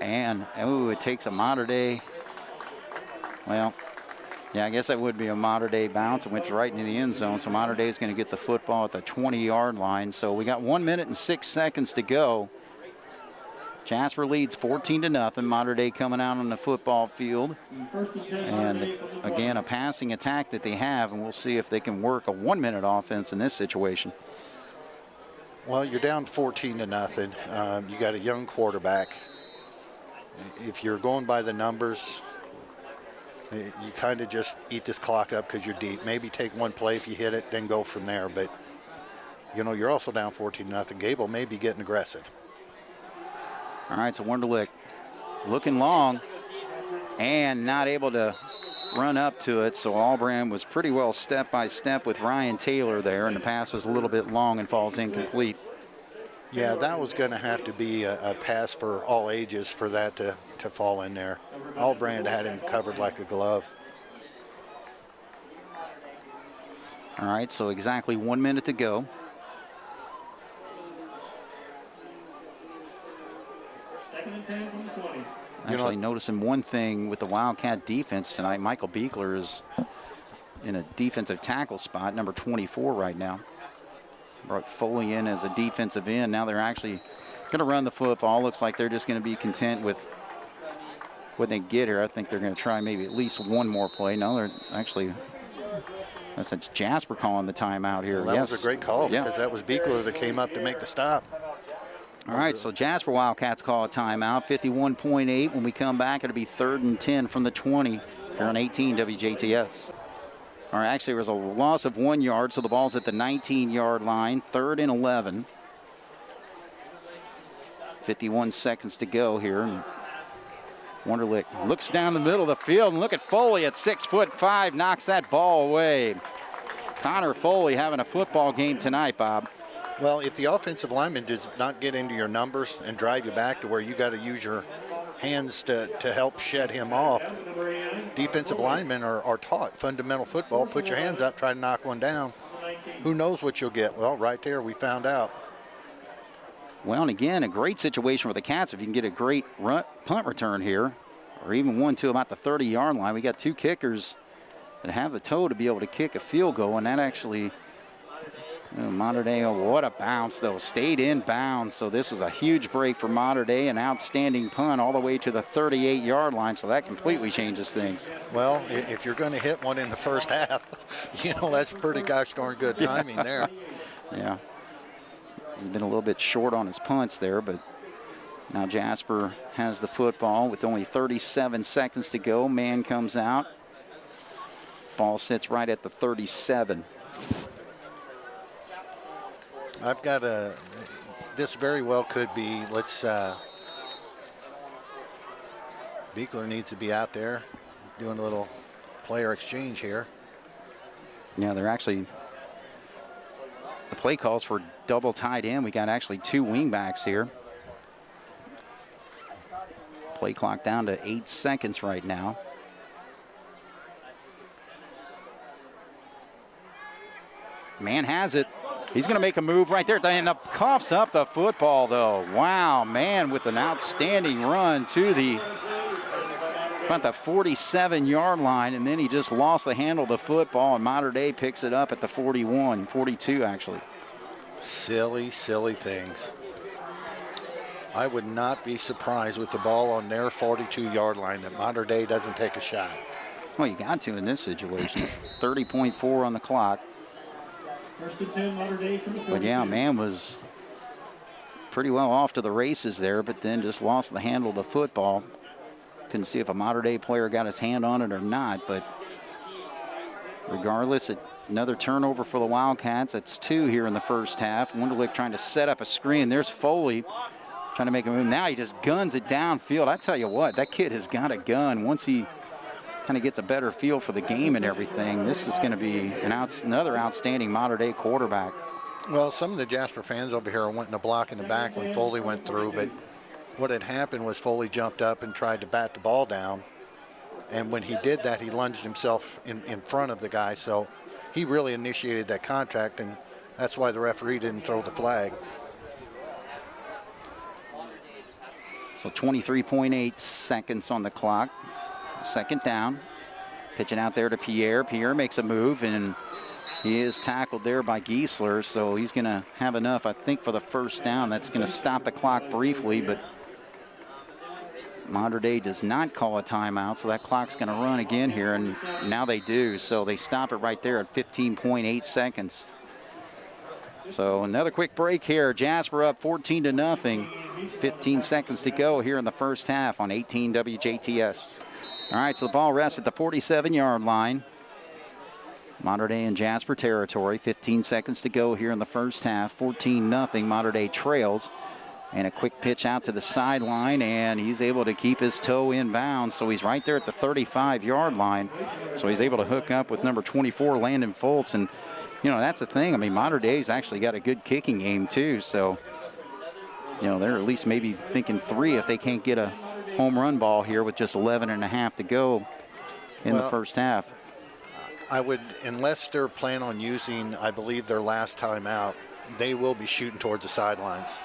And, it takes a Mater Dei. Well, yeah, I guess that would be a Mater Dei bounce. It went right into the end zone. So Mater Dei is going to get the football at the 20-yard line. So we got 1 minute and 6 seconds to go. Jasper leads 14-0. Mater Dei coming out on the football field. And again, a passing attack that they have, and we'll see if they can work a 1-minute offense in this situation. Well, you're down 14-0. You got a young quarterback. If you're going by the numbers, you kind of just eat this clock up because you're deep. Maybe take one play if you hit it, then go from there. But, you know, you're also down 14-0. Gable may be getting aggressive. All right, so Wunderlich looking long and not able to run up to it, so Albran was pretty well step by step with Ryan Taylor there, and the pass was a little bit long and falls incomplete. Yeah, that was going to have to be a pass for all ages for that to fall in there. Albran had him covered like a glove. All right, so exactly 1 minute to go. Actually, noticing one thing with the Wildcat defense tonight, Michael Beekler is in a defensive tackle spot, number 24 right now. Brought Foley in as a defensive end. Now they're actually going to run the football. Looks like they're just going to be content with what they get here. I think they're going to try maybe at least one more play. No, they're actually, that's Jasper calling the timeout here. Well, that was a great call because that was Beekler that came up to make the stop. All right, so Jasper Wildcats call a timeout. 51.8. When we come back, it'll be 3rd and 10 from the 20 here on 18 WJTS. All right, actually, there was a loss of 1 yard, so the ball's at the 19-yard line. 3rd and 11. 51 seconds to go here. And Wunderlich looks down the middle of the field, and look at Foley at 6'5", knocks that ball away. Connor Foley having a football game tonight, Bob. Well, if the offensive lineman does not get into your numbers and drive you back to where you got to use your hands to help shed him off, defensive linemen are taught fundamental football. Put your hands up, try to knock one down. Who knows what you'll get? Well, right there, we found out. Well, and again, a great situation for the Cats if you can get a great punt return here, or even one to about the 30-yard line. We got 2 kickers that have the toe to be able to kick a field goal, and that actually, Mater Dei, what a bounce, though. Stayed in bounds, so this was a huge break for Mater Dei, an outstanding punt all the way to the 38-yard line, so that completely changes things. Well, if you're going to hit one in the first half, that's pretty gosh darn good timing there. Yeah. He's been a little bit short on his punts there, but now Jasper has the football with only 37 seconds to go. Man comes out. Ball sits right at the 37. I've got this very well could be, Beekler needs to be out there doing a little player exchange here. Yeah, they're actually, the play calls for double tight end. We got actually 2 wingbacks here. Play clock down to 8 seconds right now. Man has it. He's going to make a move right there. They end up coughs up the football, though. Wow, man, with an outstanding run to about the 47-yard line, and then he just lost the handle of the football, and Mater Dei picks it up at the 41, 42, actually. Silly, silly things. I would not be surprised with the ball on their 42-yard line that Mater Dei doesn't take a shot. Well, you got to in this situation. 30.4 on the clock. But yeah, man was pretty well off to the races there, but then just lost the handle of the football. Couldn't see if a Mater Dei player got his hand on it or not, but regardless, another turnover for the Wildcats. It's 2 here in the first half. Wunderlich trying to set up a screen. There's Foley trying to make a move. Now he just guns it downfield. I tell you what, that kid has got a gun. Once he kind of gets a better feel for the game and everything, this is going to be another outstanding Mater Dei quarterback. Well, some of the Jasper fans over here are wanting to block in the back when Foley went through, but what had happened was Foley jumped up and tried to bat the ball down, and when he did that, he lunged himself in front of the guy, so he really initiated that contact, and that's why the referee didn't throw the flag. So 23.8 seconds on the clock. 2nd down. Pitching out there to Pierre. Pierre makes a move, and he is tackled there by Giesler, so he's going to have enough, I think, for the first down. That's going to stop the clock briefly, but Mater Dei does not call a timeout, so that clock's going to run again here, and now they do. So they stop it right there at 15.8 seconds. So another quick break here. Jasper up 14-0. 15 seconds to go here in the first half on 18 WJTS. All right, so the ball rests at the 47-yard line. Mater Dei in Jasper territory. 15 seconds to go here in the first half. 14-0. Mater Dei trails. And a quick pitch out to the sideline, and he's able to keep his toe in bounds. So he's right there at the 35-yard line. So he's able to hook up with number 24, Landon Foltz. And, you know, that's the thing. I mean, Mater Dei's actually got a good kicking game, too. So, you know, they're at least maybe thinking 3 if they can't get a home run ball here with just 11 and a half to go in the first half. I would, unless they're planning on using, I believe, their last time out, they will be shooting towards the sidelines.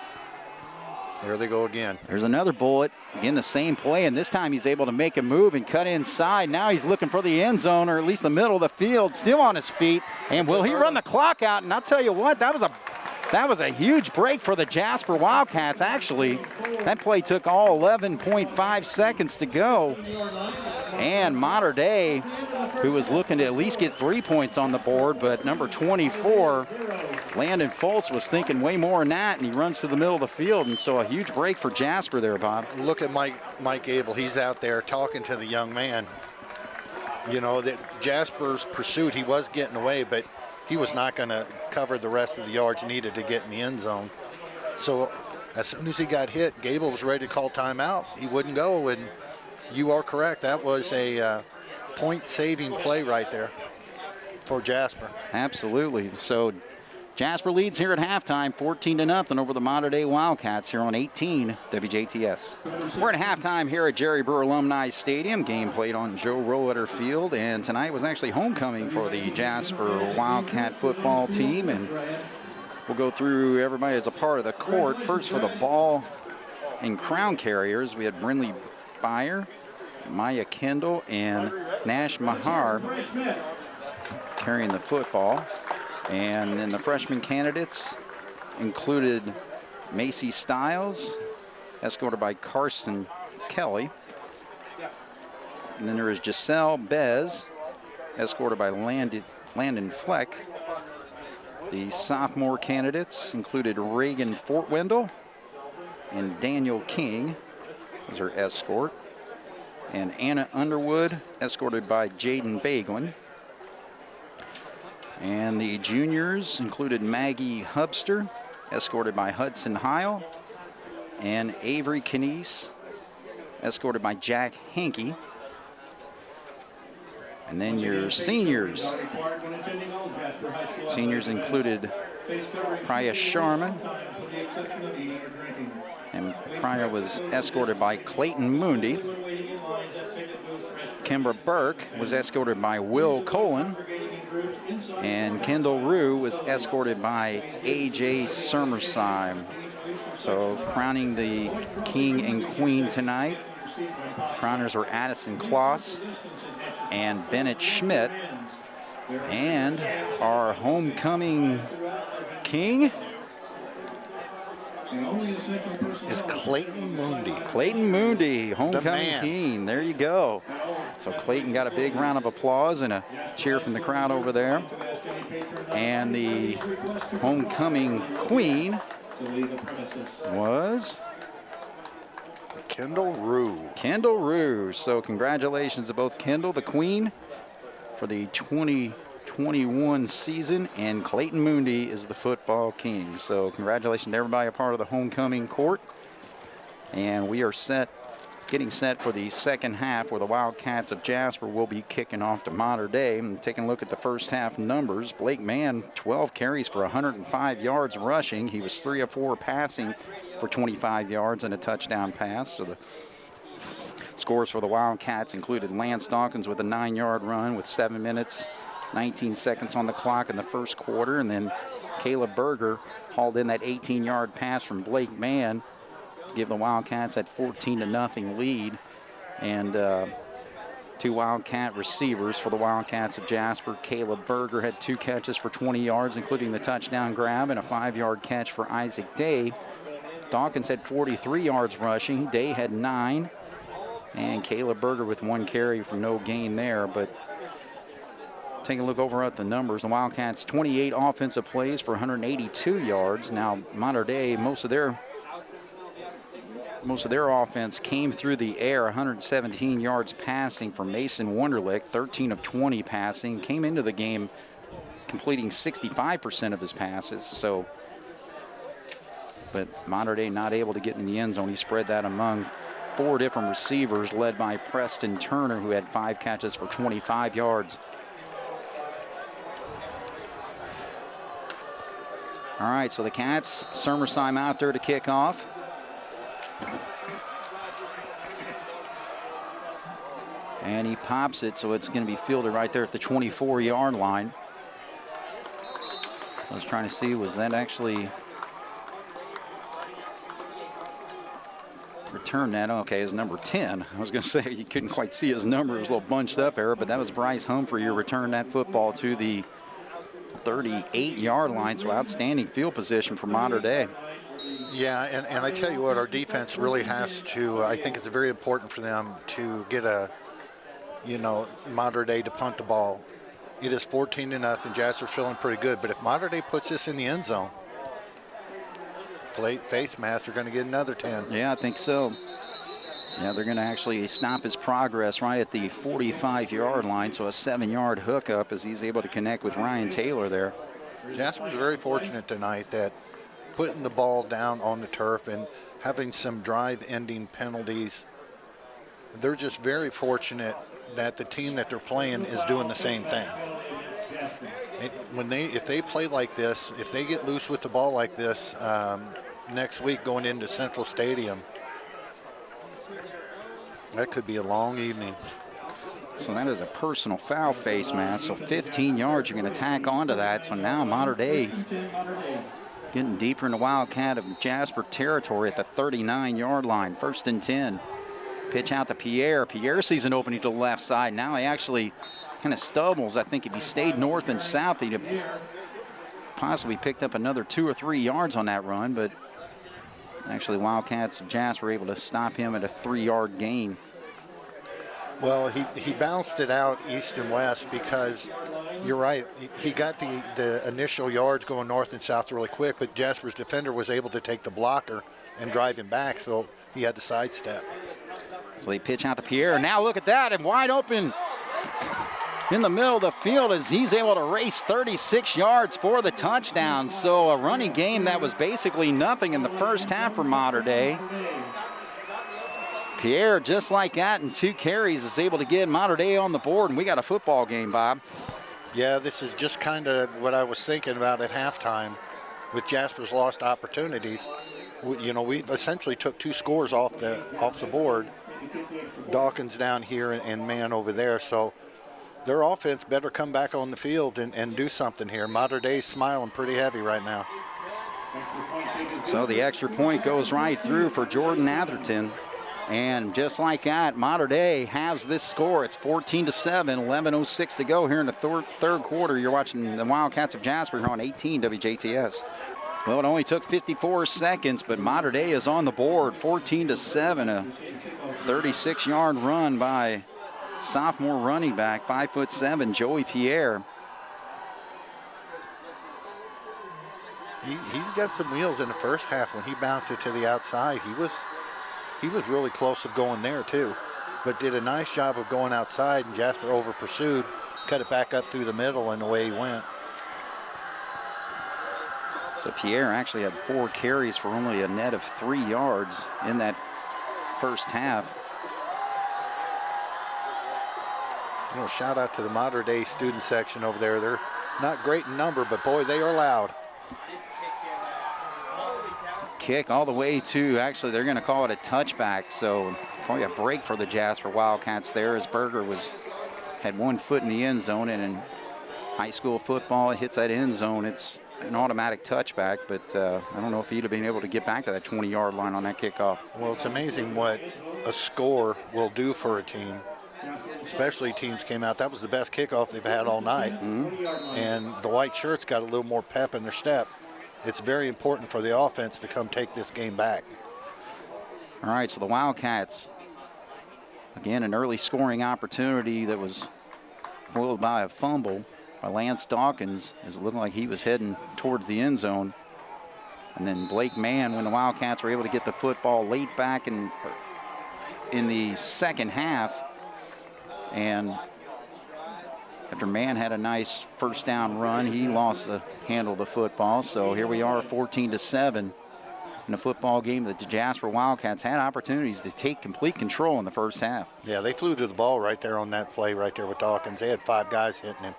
There they go again. There's another bullet. Again, the same play, and this time he's able to make a move and cut inside. Now he's looking for the end zone, or at least the middle of the field, still on his feet. And will he run the clock out? And I'll tell you what, that was a huge break for the Jasper Wildcats, actually. That play took all 11.5 seconds to go. And Mater Dei, who was looking to at least get 3 points on the board, but number 24, Landon Foltz, was thinking way more than that, and he runs to the middle of the field, and so a huge break for Jasper there, Bob. Look at Mike Abel. He's out there talking to the young man. You know, that Jasper's pursuit, he was getting away, but he was not going to cover the rest of the yards needed to get in the end zone. So as soon as he got hit, Gable was ready to call timeout. He wouldn't go, and you are correct. That was a point-saving play right there for Jasper. Absolutely. So Jasper leads here at halftime, 14-0 over the Mater Dei Wildcats here on 18 WJTS. We're at halftime here at Jerry Brewer Alumni Stadium. Game played on Joe Rohleder Field, and tonight was actually homecoming for the Jasper Wildcat football team. And we'll go through everybody as a part of the court. First for the ball and crown carriers, we had Brinley Byer, Maya Kendall, and Nash Mahar carrying the football. And then the freshman candidates included Macy Stiles, escorted by Carson Kelly. And then there is Giselle Bez, escorted by Landon Fleck. The sophomore candidates included Reagan Fortwendell and Daniel King as her escort. And Anna Underwood, escorted by Jaden Baglin. And the juniors included Maggie Hubster, escorted by Hudson Heil, and Avery Kinese, escorted by Jack Hankey. And then your seniors. Seniors included Priya Sharman, and Priya was escorted by Clayton Moondy. Kimbra Burke was escorted by Will Colin. And Kendall Rue was escorted by A.J. Sermersheim. So crowning the king and queen tonight. Crowners were Addison Kloss and Bennett Schmidt. And our homecoming king is Clayton Moondy. Clayton Moondy, homecoming king. There you go. So Clayton got a big round of applause and a cheer from the crowd over there. And the homecoming queen was Kendall Rue. Kendall Rue. So congratulations to both Kendall, the queen, for the 2021 season, and Clayton Moondy is the football king. So congratulations to everybody a part of the homecoming court. And we are getting set for the second half, where the Wildcats of Jasper will be kicking off to Mater Dei. And taking a look at the first half numbers, Blake Mann, 12 carries for 105 yards rushing. He was 3 of 4 passing for 25 yards and a touchdown pass. So the scores for the Wildcats included Lance Dawkins with a 9-yard run with 7 minutes, 19 seconds on the clock in the first quarter. And then Caleb Berger hauled in that 18-yard pass from Blake Mann to give the Wildcats that 14-0 lead. And 2 Wildcat receivers for the Wildcats of Jasper. Caleb Berger had 2 catches for 20 yards, including the touchdown grab and a 5-yard catch for Isaac Day. Dawkins had 43 yards rushing. Day had 9. And Caleb Berger with 1 carry for no gain there. But taking a look over at the numbers, the Wildcats 28 offensive plays for 182 yards. Now Mater Dei, most of their offense came through the air, 117 yards passing for Mason Wunderlich, 13 of 20 passing. Came into the game completing 65% of his passes. So but Mater Dei not able to get in the end zone. He spread that among 4 different receivers, led by Preston Turner, who had 5 catches for 25 yards. All right, so the Cats, Sermersheim out there to kick off. And he pops it, so it's going to be fielded right there at the 24-yard line. I was trying to see, was that actually return that? Okay, his number 10. I was going to say you couldn't quite see his number. It was a little bunched up there, but that was Bryce Humphrey who returned that football to the 38-yard line. So outstanding field position for Mater Dei. Yeah, and I tell you what, our defense really has to, I think it's very important for them to get Mater Dei to punt the ball. It is 14-0. Jasper's feeling pretty good, but if Mater Dei puts this in the end zone, face masks are going to get another 10. Yeah, I think so. Yeah, they're going to actually stop his progress right at the 45-yard line, so a 7-yard hookup as he's able to connect with Ryan Taylor there. Jasper's very fortunate tonight that putting the ball down on the turf and having some drive-ending penalties, they're just very fortunate that the team that they're playing is doing the same thing. If they play like this, if they get loose with the ball like this next week going into Central Stadium, that could be a long evening. So that is a personal foul face mask. So 15 yards, you're going to tack onto that. So now Mater Dei getting deeper into Wildcat of Jasper territory at the 39-yard line. 1st and 10. Pitch out to Pierre. Pierre sees an opening to the left side. Now he actually kind of stumbles. I think if he stayed north and south, he'd have possibly picked up another 2 or 3 yards on that run. But actually, Wildcats of Jasper were able to stop him at a 3-yard gain. Well, he bounced it out east and west because you're right. He got the initial yards going north and south really quick, but Jasper's defender was able to take the blocker and drive him back, so he had to sidestep. So they pitch out to Pierre. Now look at that, and wide open in the middle of the field as he's able to race 36 yards for the touchdown. So a running game that was basically nothing in the first half for Mater Dei. Pierre, just like that, in 2 carries, is able to get Mater Dei on the board, and we got a football game, Bob. Yeah, this is just kind of what I was thinking about at halftime with Jasper's lost opportunities. We essentially took 2 scores off the board. Dawkins down here and man over there, so their offense better come back on the field and do something here. Mater Dei's smiling pretty heavy right now. So the extra point goes right through for Jordan Atherton. And just like that, Mater Dei has this score. It's 14-7, 11:06 to go here in the third quarter. You're watching the Wildcats of Jasper here on 18 WJTS. Well, it only took 54 seconds, but Mater Dei is on the board, 14-7. A 36-yard run by sophomore running back, 5'7", Joey Pierre. He's got some wheels in the first half when he bounced it to the outside. He was really close of going there too, but did a nice job of going outside, and Jasper over pursued, cut it back up through the middle, and away he went. So Pierre actually had 4 carries for only a net of 3 yards in that first half. Shout out to the Mater Dei student section over there. They're not great in number, but boy, they are loud. Kick all the way to, actually they're going to call it a touchback, so probably a break for the Jasper Wildcats there as Berger had 1 foot in the end zone, and in high school football, it hits that end zone, it's an automatic touchback, but I don't know if he'd have been able to get back to that 20-yard line on that kickoff. Well, it's amazing what a score will do for a team. Especially teams came out. That was the best kickoff they've had all night. And the white shirts got a little more pep in their step. It's very important for the offense to come take this game back. All right, so the Wildcats, again, an early scoring opportunity that was foiled by a fumble by Lance Dawkins, as it looked like he was heading towards the end zone. And then Blake Mann, when the Wildcats were able to get the football late back in the second half, and after Mann had a nice first down run, he lost the handle of the football. So here we are, 14-7. in a football game that the Jasper Wildcats had opportunities to take complete control in the first half. Yeah, they flew to the ball right there on that play right there with Dawkins. They had 5 guys hitting him.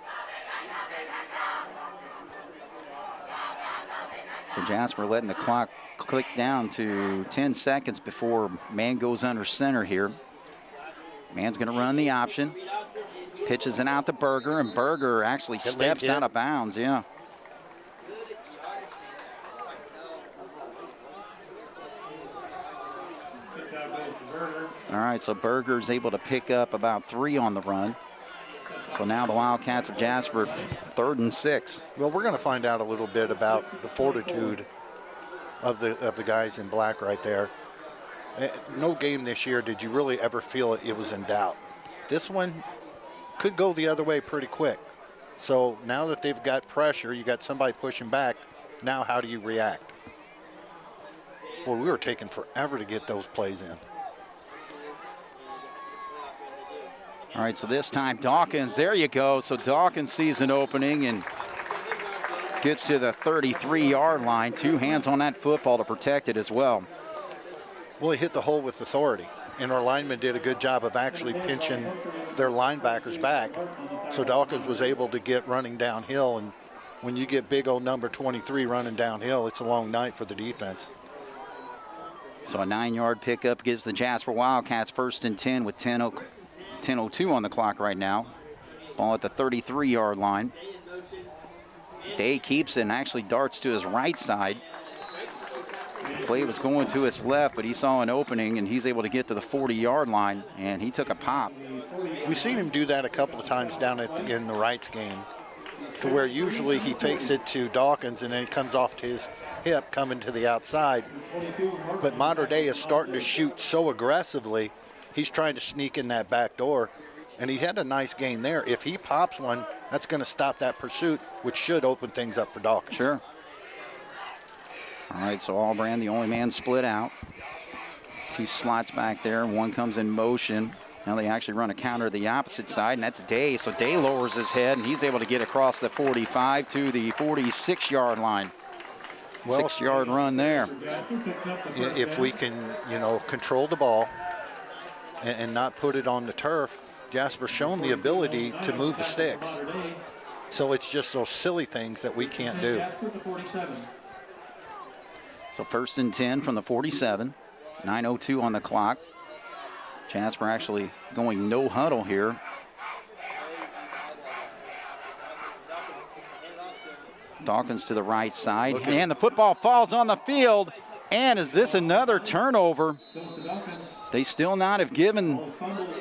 So Jasper letting the clock click down to 10 seconds before man goes under center here. Man's going to run the option. Pitches it out to Berger, and Berger actually steps out of bounds. Yeah. All right, so Berger's able to pick up about 3 on the run. So now the Wildcats of Jasper, 3rd and 6. Well, we're going to find out a little bit about the fortitude of the guys in black right there. No game this year did you really ever feel it was in doubt. This one could go the other way pretty quick. So now that they've got pressure, you got somebody pushing back, now how do you react? Well, we were taking forever to get those plays in. All right, so this time Dawkins, there you go. So Dawkins sees an opening and gets to the 33-yard line. 2 hands on that football to protect it as well. Well, he hit the hole with authority, and our linemen did a good job of actually pinching their linebackers back, so Dawkins was able to get running downhill, and when you get big old number 23 running downhill, it's a long night for the defense. So a 9-yard pickup gives the Jasper Wildcats 1st and 10 with 10:02 on the clock right now. Ball at the 33-yard line. Day keeps it and actually darts to his right side. Play was going to his left, but he saw an opening, and he's able to get to the 40-yard line, and he took a pop. We've seen him do that a couple of times down in the Wrights game, to where usually he fakes it to Dawkins, and then it comes off to his hip coming to the outside. But Mater Dei is starting to shoot so aggressively, he's trying to sneak in that back door, and he had a nice gain there. If he pops one, that's going to stop that pursuit, which should open things up for Dawkins. Sure. All right, so Allbrand, the only man split out. 2 slots back there. 1 comes in motion. Now they actually run a counter to the opposite side, and that's Day. So Day lowers his head, and he's able to get across the 45 to the 46-yard line. Well, 6-yard run there. If we can, control the ball and not put it on the turf, Jasper's shown the ability to move the sticks. So it's just those silly things that we can't do. So 1st and 10 from the 47. 9:02 on the clock. Jasper actually going no huddle here. Dawkins to the right side. And the football falls on the field. And is this another turnover? They still not have given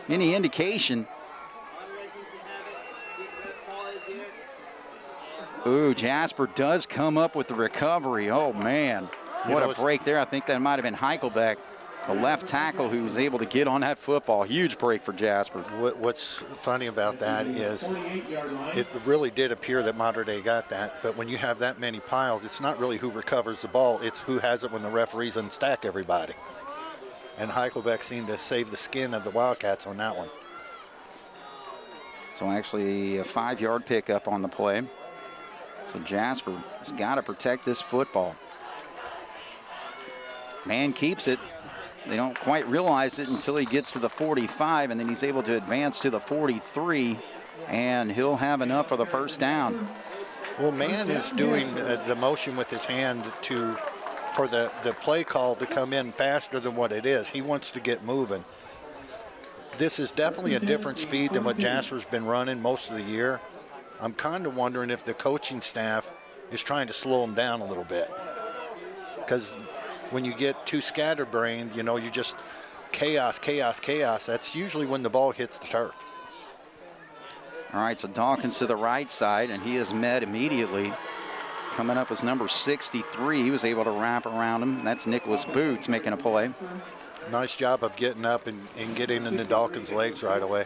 any indication. Ooh, Jasper does come up with the recovery. Oh, man. What a break there. I think that might have been Heichelbeck, the left tackle, who was able to get on that football. Huge break for Jasper. What's funny about that is it really did appear that Mater Dei got that, but when you have that many piles, it's not really who recovers the ball, it's who has it when the referees unstack everybody. And Heichelbeck seemed to save the skin of the Wildcats on that one. So actually a 5-yard pickup on the play. So Jasper has got to protect this football. Man keeps it. They don't quite realize it until he gets to the 45, and then he's able to advance to the 43, and he'll have enough for the 1st down. Well, Man is doing the motion with his hand for the play call to come in faster than what it is. He wants to get moving. This is definitely a different speed than what Jasper's been running most of the year. I'm kind of wondering if the coaching staff is trying to slow him down a little bit. Because when you get too scatterbrained, you just chaos. That's usually when the ball hits the turf. All right, so Dawkins to the right side, and he is met immediately. Coming up is number 63. He was able to wrap around him. That's Nicholas Boots making a play. Nice job of getting up and getting into Dawkins' legs right away.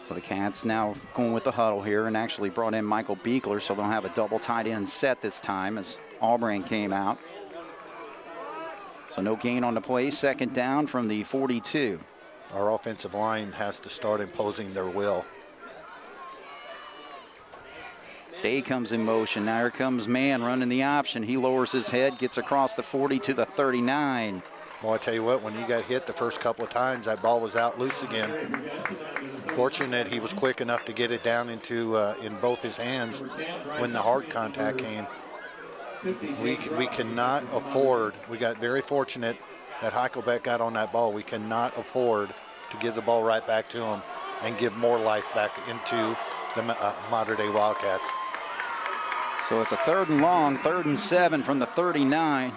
So the Cats now going with the huddle here, and actually brought in Michael Beekler, so they'll have a double tight end set this time as Allbrand came out. So no gain on the play. 2nd down from the 42. Our offensive line has to start imposing their will. Day comes in motion. Now here comes man running the option. He lowers his head, gets across the 40 to the 39. Well, I tell you what, when he got hit the first couple of times, that ball was out loose again. Fortunate he was quick enough to get it down into in both his hands when the hard contact came. We cannot afford, we got very fortunate that Heichelbeck got on that ball. We cannot afford to give the ball right back to him and give more life back into the modern-day Wildcats. So it's a 3rd and long, 3rd and 7 from the 39.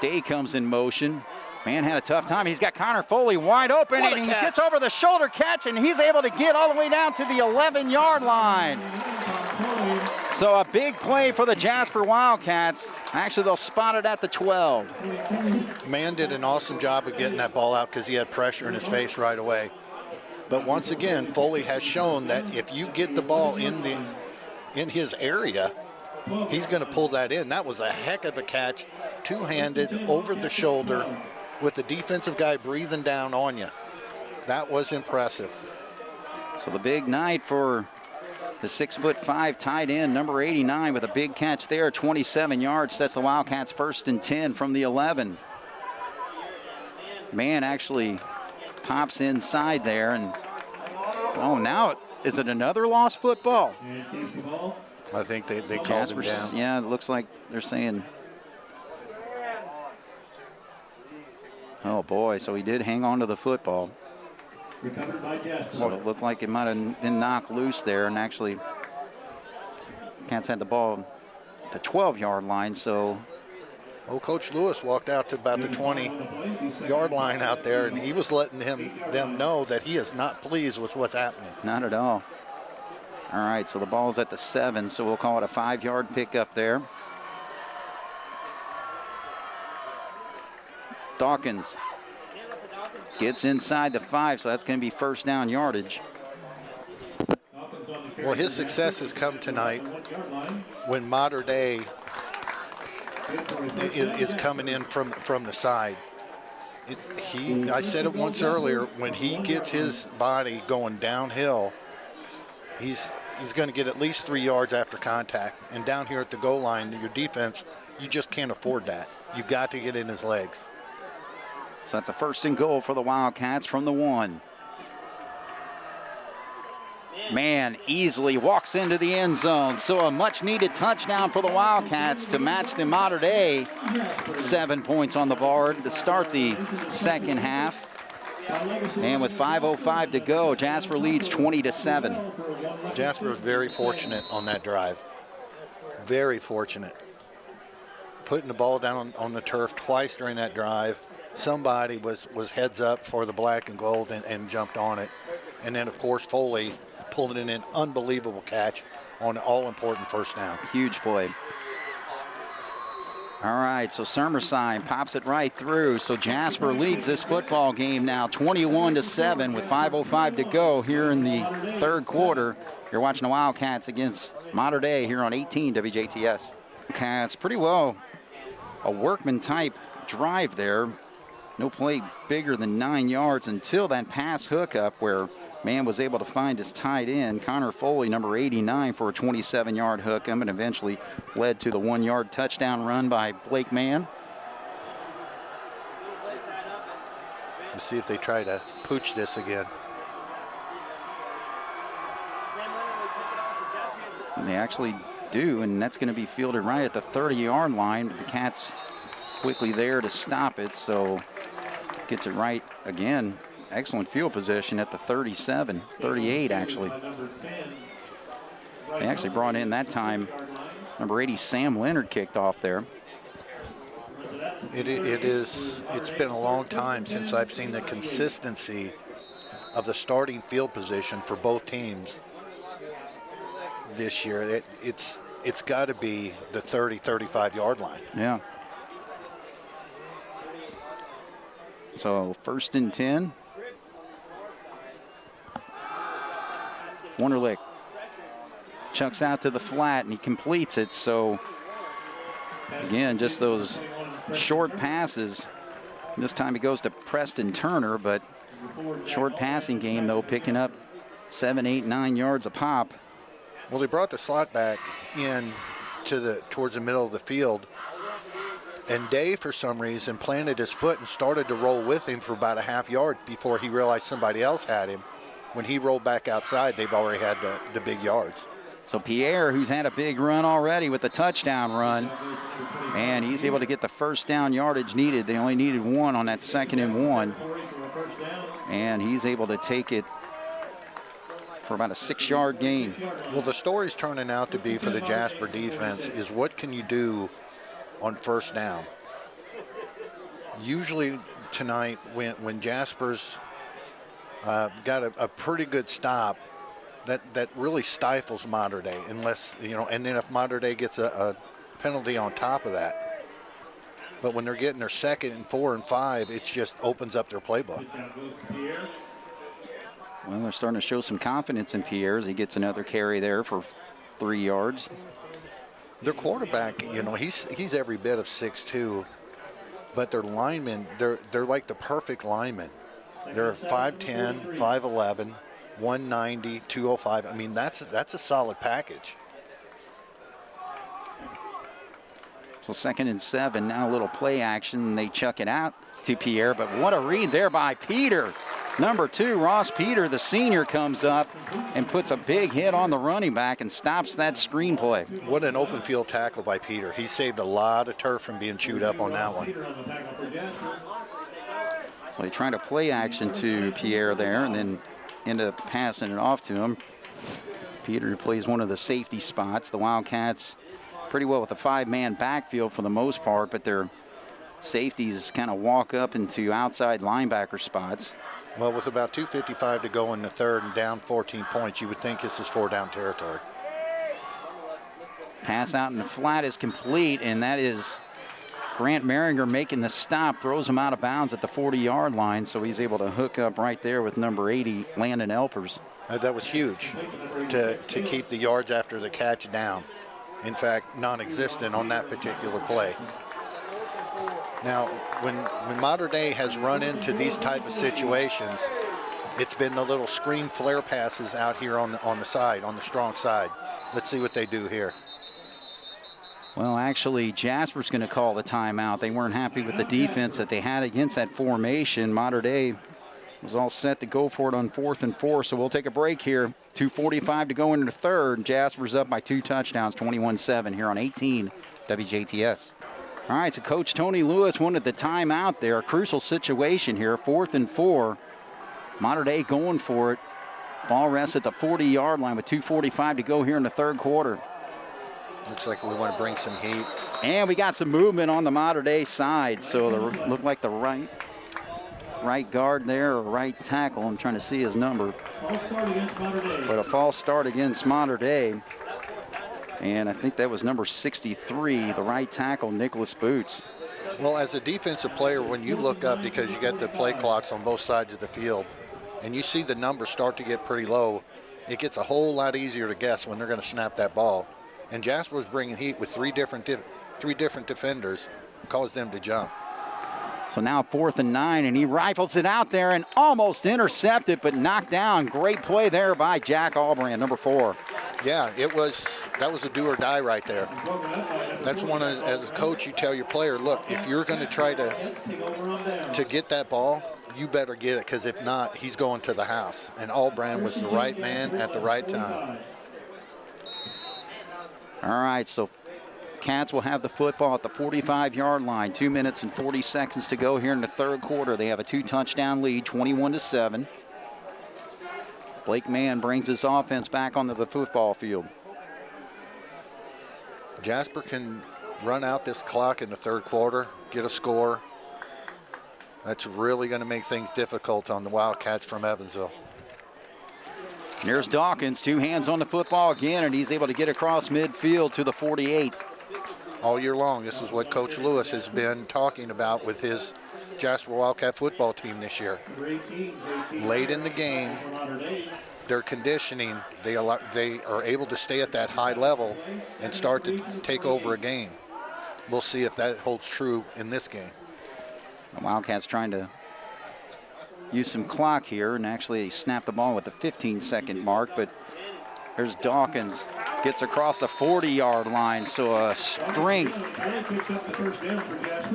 Day comes in motion. Man had a tough time. He's got Connor Foley wide open, and he gets over the shoulder catch, and he's able to get all the way down to the 11-yard line. So a big play for the Jasper Wildcats. Actually, they'll spot it at the 12. Man did an awesome job of getting that ball out because he had pressure in his face right away. But once again, Foley has shown that if you get the ball in his area, he's going to pull that in. That was a heck of a catch, two-handed, over the shoulder, with the defensive guy breathing down on you. That was impressive. So the big night for the 6'5" tight end, number 89, with a big catch there, 27 yards. That's the Wildcats 1st and 10 from the 11. Man actually pops inside there, and oh, now is it another lost football? I think they called him down. Yeah, it looks like they're saying. Oh boy, so he did hang on to the football. So it looked like it might have been knocked loose there, and actually Cats had the ball at the 12-yard line, so. Oh, Coach Lewis walked out to about the 20-yard line out there, and he was letting them know that he is not pleased with what's happening. Not at all. All right, so the ball's at the 7, so we'll call it a 5-yard pickup there. Dawkins gets inside the 5, so that's going to be 1st down yardage. Well, his success has come tonight when Mater Day is coming in from the side. I said it once earlier, when he gets his body going downhill, he's going to get at least 3 yards after contact. And down here at the goal line, your defense, you just can't afford that. You got to get in his legs. So that's a 1st and goal for the Wildcats from the 1. Man easily walks into the end zone. So a much-needed touchdown for the Wildcats to match the Mater Day. 7 points on the board to start the 2nd half. And with 5:05 to go, Jasper leads 20-7. Jasper was very fortunate on that drive. Very fortunate. Putting the ball down on the turf twice during that drive. Somebody was heads up for the black and gold and jumped on it. And then, of course, Foley pulled in an unbelievable catch on an all-important 1st down. Huge play. All right, so Summerside pops it right through. So Jasper leads this football game now 21-7 with 5:05 to go here in the 3rd quarter. You're watching the Wildcats against Mater Day here on 18 WJTS. Cats pretty well a workman-type drive there. No play bigger than 9 yards until that pass hookup where Man was able to find his tight end, Connor Foley, number 89, for a 27-yard hookup, and eventually led to the 1-yard touchdown run by Blake Mann. Let's see if they try to pooch this again. And they actually do, and that's going to be fielded right at the 30-yard line, but the Cats quickly there to stop it, so gets it right again. Excellent field position at the 37, 38 actually. They actually brought in that time number 80, Sam Leonard, kicked off there. It's been a long time since I've seen the consistency of the starting field position for both teams this year. It's got to be the 30, 35-yard line. Yeah. So 1st and 10. Wunderlich chucks out to the flat, and he completes it. So, again, just those short passes. This time he goes to Preston Turner, but short passing game, though, picking up 7, 8, 9 yards a pop. Well, they brought the slot back in towards the middle of the field, and Day, for some reason, planted his foot and started to roll with him for about a half yard before he realized somebody else had him. When he rolled back outside, they've already had the big yards. So Pierre, who's had a big run already with the touchdown run, and he's able to get the first down yardage needed. They only needed 1 on that 2nd and 1, and he's able to take it for about a 6-yard gain. Well, the story's turning out to be for the Jasper defense is what can you do on first down. Usually tonight when Jasper's got a pretty good stop, that really stifles Mater Dei, unless, and then if Mater Dei gets a penalty on top of that. But when they're getting their 2nd and 4 and 5, it just opens up their playbook. Well, they're starting to show some confidence in Pierre as he gets another carry there for 3 yards. Their quarterback, he's every bit of 6'2", but their linemen, they're like the perfect linemen. They're 5'10", 5'11", 190, 205. I mean, that's a solid package. So 2nd and 7, now a little play action. They chuck it out to Pierre, but what a read there by Peter. Number 2, Ross Peter, the senior, comes up and puts a big hit on the running back and stops that screenplay. What an open field tackle by Peter. He saved a lot of turf from being chewed up on that one. So they try to play action to Pierre there and then end up passing it off to him. Peter plays one of the safety spots. The Wildcats pretty well with a 5-man backfield for the most part, but their safeties kind of walk up into outside linebacker spots. Well, with about 2:55 to go in the 3rd and down 14 points, you would think this is 4-down territory. Pass out in the flat is complete, and that is Grant Maringer making the stop, throws him out of bounds at the 40-yard line, so he's able to hook up right there with number 80, Landon Elpers. That was huge to keep the yards after the catch down. In fact, non-existent on that particular play. Now, when Mater Dei has run into these type of situations, it's been the little screen flare passes out here on the side, on the strong side. Let's see what they do here. Well, actually, Jasper's going to call the timeout. They weren't happy with the defense that they had against that formation. Mater Dei was all set to go for it on 4th and 4, so we'll take a break here. 2:45 to go into the 3rd. Jasper's up by 2 touchdowns, 21-7 here on 18 WJTS. All right, so Coach Tony Lewis wanted the timeout there. A crucial situation here, 4th and 4. Mater Dei going for it. Ball rests at the 40-yard line with 2:45 to go here in the 3rd quarter. Looks like we want to bring some heat. And we got some movement on the Mater Dei side. So look like the right guard there, or right tackle. I'm trying to see his number. But a false start against Mater Dei. And I think that was number 63, the right tackle, Nicholas Boots. Well, as a defensive player, when you look up, because you get the play clocks on both sides of the field, and you see the numbers start to get pretty low, it gets a whole lot easier to guess when they're going to snap that ball. And Jasper was bringing heat with three different defenders, caused them to jump. So now 4th and 9, and he rifles it out there and almost intercepted, but knocked down. Great play there by Jack Albrand, number 4. Yeah, that was a do or die right there. That's one as a coach, you tell your player, look, if you're going to try to get that ball, you better get it, because if not, he's going to the house. And Albrand was the right man at the right time. All right, so Cats will have the football at the 45-yard line. 2 minutes and 40 seconds to go here in the 3rd quarter. They have a 2-touchdown lead, 21-7. Blake Mann brings his offense back onto the football field. Jasper can run out this clock in the 3rd quarter, get a score. That's really going to make things difficult on the Wildcats from Evansville. There's Dawkins, 2 hands on the football again, and he's able to get across midfield to the 48. All year long, this is what Coach Lewis has been talking about with his Jasper Wildcat football team this year. Late in the game, their conditioning, they are able to stay at that high level and start to take over a game. We'll see if that holds true in this game. The Wildcats trying to use some clock here and actually snap the ball with the 15-second mark, but There's Dawkins, gets across the 40-yard line. So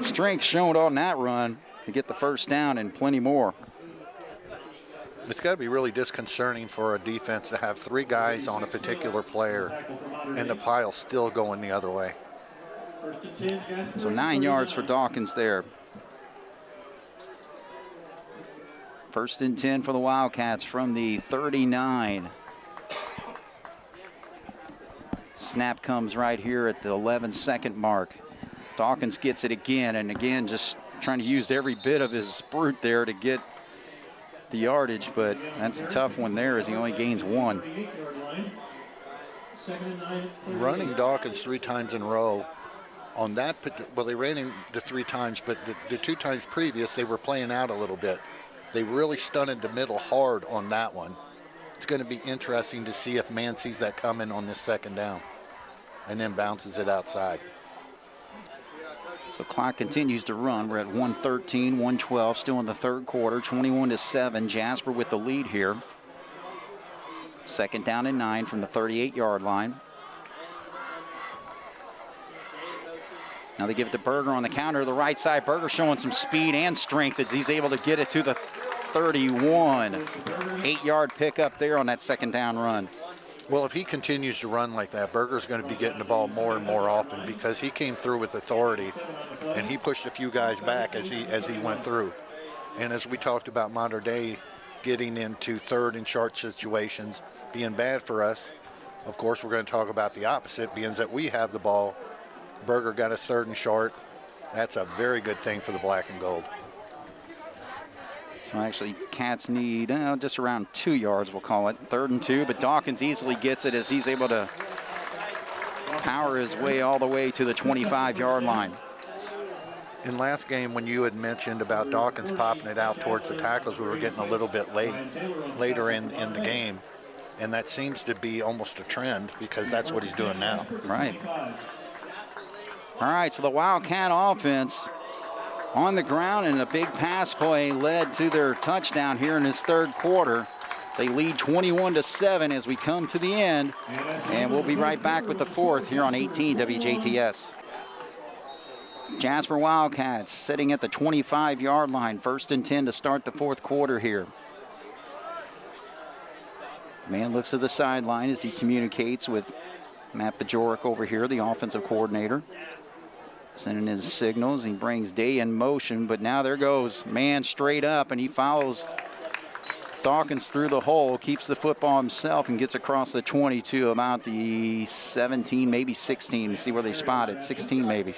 strength shown on that run to get the first down and plenty more. It's got to be really disconcerting for a defense to have 3 guys on a particular player and the pile still going the other way. So 9 yards for Dawkins there. 1st and 10 for the Wildcats from the 39. Snap comes right here at the 11-second mark. Dawkins gets it again, and again just trying to use every bit of his sprint there to get the yardage, but that's a tough one there as he only gains 1. Running Dawkins 3 times in a row on that, well, they ran him the 3 times, but the 2 times previous, they were playing out a little bit. They really stunted the middle hard on that one. It's going to be interesting to see if man sees that coming on this 2nd down and then bounces it outside. So clock continues to run. We're at 1:13, 1:12, still in the 3rd quarter, 21-7. Jasper with the lead here. 2nd down and 9 from the 38-yard line. Now they give it to Berger on the counter to the right side. Berger showing some speed and strength as he's able to get it to the 31. 8-yard pickup there on that 2nd down run. Well, if he continues to run like that, Berger's going to be getting the ball more and more often because he came through with authority and he pushed a few guys back as he went through. And as we talked about Mater Dei getting into 3rd and short situations being bad for us, of course we're going to talk about the opposite, being that we have the ball. Berger got us 3rd and short. That's a very good thing for the black and gold. So actually, Cats need just around 2 yards, we'll call it. 3rd and 2, but Dawkins easily gets it as he's able to power his way all the way to the 25-yard line. In last game, when you had mentioned about Dawkins popping it out towards the tackles, we were getting a little bit later in the game. And that seems to be almost a trend because that's what he's doing now. Right. All right, so the Wildcat offense on the ground, and a big pass play led to their touchdown here in this 3rd quarter. They lead 21-7 as we come to the end, and we'll be right back with the 4th here on 18 WJTS. Jasper Wildcats sitting at the 25-yard line, 1st and 10 to start the 4th quarter here. Man looks to the sideline as he communicates with Matt Bajorek over here, the offensive coordinator. Sending his signals, he brings Day in motion, but now there goes man straight up, and he follows Dawkins through the hole, keeps the football himself, and gets across the 22, about the 17, maybe 16. See where they spot it, 16 maybe.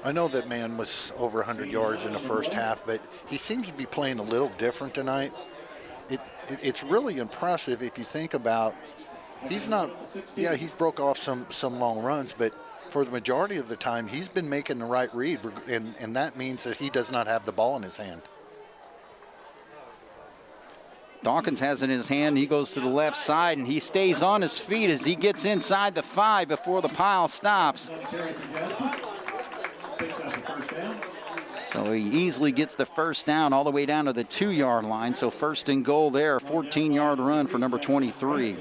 I know that man was over 100 yards in the 1st half, but he seems to be playing a little different tonight. It's really impressive if you think about, he's broke off some long runs, but for the majority of the time, he's been making the right read, and that means that he does not have the ball in his hand. Dawkins has it in his hand. He goes to the left side, and he stays on his feet as he gets inside the 5 before the pile stops. So he easily gets the 1st down all the way down to the 2-yard line. So 1st and goal there, 14-yard run for number 23.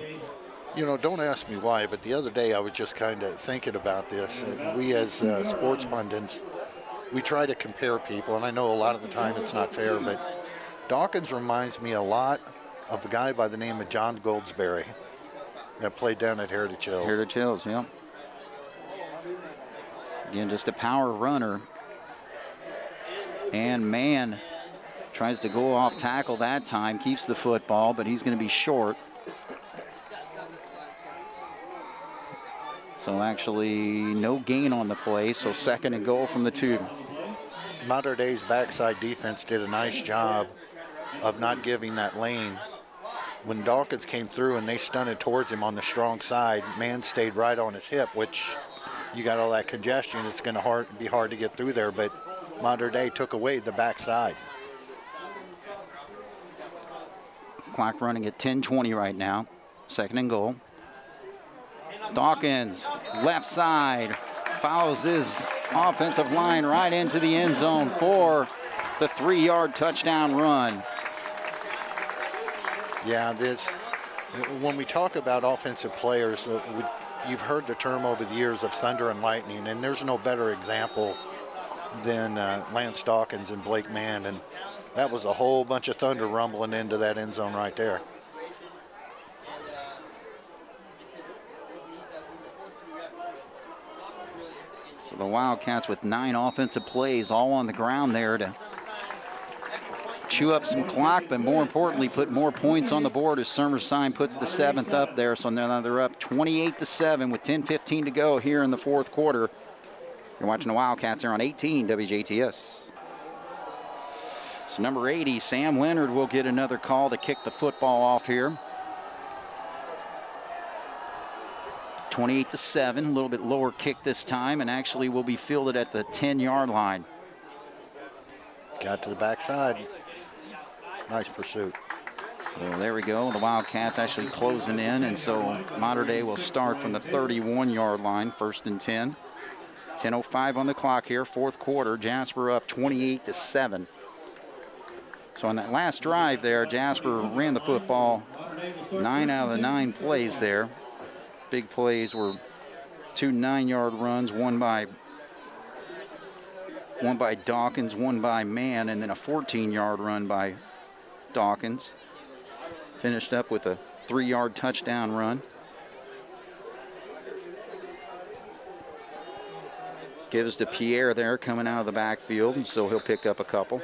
You know, don't ask me why, but the other day I was just kind of thinking about this. We as sports pundits, we try to compare people, and I know a lot of the time it's not fair, but Dawkins reminds me a lot of a guy by the name of John Goldsberry that played down at Heritage Hills. Heritage Hills, yeah. Again, just a power runner. And man tries to go off tackle that time, keeps the football, but he's going to be short. So actually no gain on the play, so 2nd and goal from the 2. Mater Dei's backside defense did a nice job of not giving that lane. When Dawkins came through and they stunted towards him on the strong side, man stayed right on his hip, which you got all that congestion. It's going to be hard to get through there, but Mater Dei took away the backside. Clock running at 10:20 right now. 2nd and goal. Dawkins, left side, follows his offensive line right into the end zone for the 3-yard touchdown run. Yeah, this When we talk about offensive players, you've heard the term over the years of thunder and lightning, and there's no better example than Lance Dawkins and Blake Mann, and that was a whole bunch of thunder rumbling into that end zone right there. So the Wildcats with 9 offensive plays all on the ground there to chew up some clock, but more importantly, put more points on the board as Summerside puts the 7th up there. So now they're up 28-7 with 10:15 to go here in the 4th quarter. You're watching the Wildcats here on 18 WJTS. So number 80, Sam Leonard, will get another call to kick the football off here. 28-7, a little bit lower kick this time, and actually will be fielded at the 10-yard line. Got to the backside. Nice pursuit. So there we go. The Wildcats actually closing in, and so Mater Dei will start from the 31-yard line, 1st and 10. 10:05 on the clock here, 4th quarter. Jasper up 28-7. So on that last drive there, Jasper ran the football 9 out of the 9 plays there. Big plays were 2 9-yard runs, one by Dawkins, one by Mann, and then a 14-yard run by Dawkins. Finished up with a 3-yard touchdown run. Gives to Pierre there coming out of the backfield, and so he'll pick up a couple.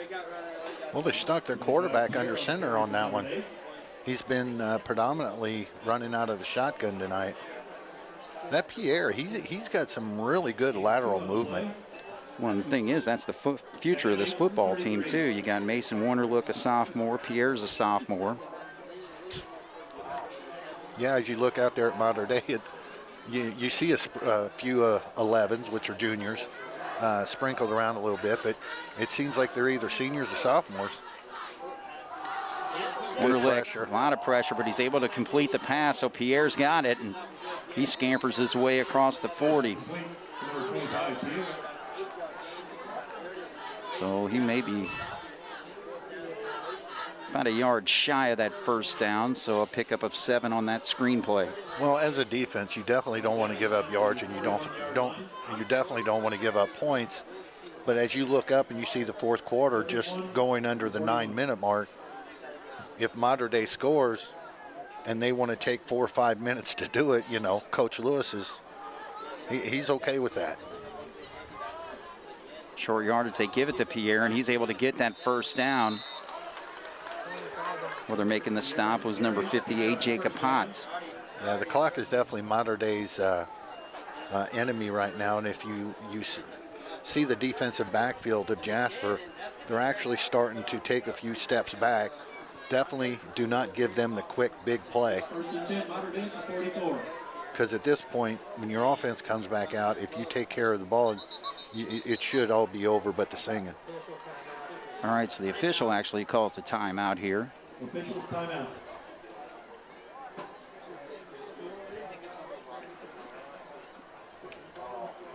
Well, they stuck their quarterback under center on that one. He's been predominantly running out of the shotgun tonight. That Pierre, he's got some really good lateral movement. Well, the thing is, that's the future of this football team, too. You got Mason Wonderlook, a sophomore. Pierre's a sophomore. Yeah, as you look out there at Mater Dei, you see a few 11s, which are juniors, sprinkled around a little bit, but it seems like they're either seniors or sophomores. Wonderlick, a lot of pressure, but he's able to complete the pass, so Pierre's got it, and he scampers his way across the 40. So he may be about a yard shy of that first down, so a pickup of 7 on that screen play. Well, as a defense, you definitely don't want to give up yards, and you definitely don't want to give up points. But as you look up and you see the 4th quarter just going under the 9-minute mark, if Mater Dei scores and they want to take 4 or 5 minutes to do it, Coach Lewis he's okay with that. Short yardage, they give it to Pierre, and he's able to get that first down. Where they're making the stop was number 58, Jacob Potts. Yeah, the clock is definitely Mater Dei's enemy right now, and if you see the defensive backfield of Jasper, they're actually starting to take a few steps back. Definitely do not give them the quick, big play. Because at this point, when your offense comes back out, if you take care of the ball, it should all be over but the singing. All right, so the official actually calls a timeout here. Official timeout.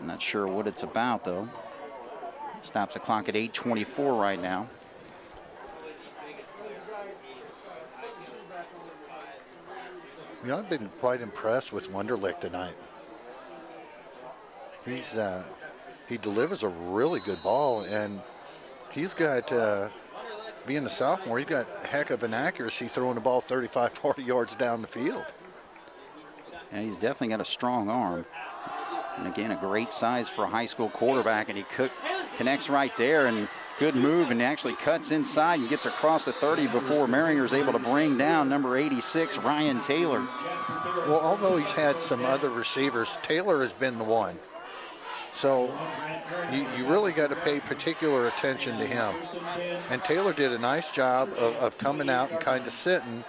I'm not sure what it's about, though. Stops the clock at 8:24 right now. I've been quite impressed with Wonderlick tonight. He delivers a really good ball, and he's got, being a sophomore, he's got a heck of an accuracy throwing the ball 35, 40 yards down the field. Yeah, he's definitely got a strong arm. And again, a great size for a high school quarterback, and he connects right there, and good move, and actually cuts inside and gets across the 30 before Maringer's able to bring down number 86, Ryan Taylor. Well, although he's had some other receivers, Taylor has been the one. So you really got to pay particular attention to him. And Taylor did a nice job of coming out and kind of sitting.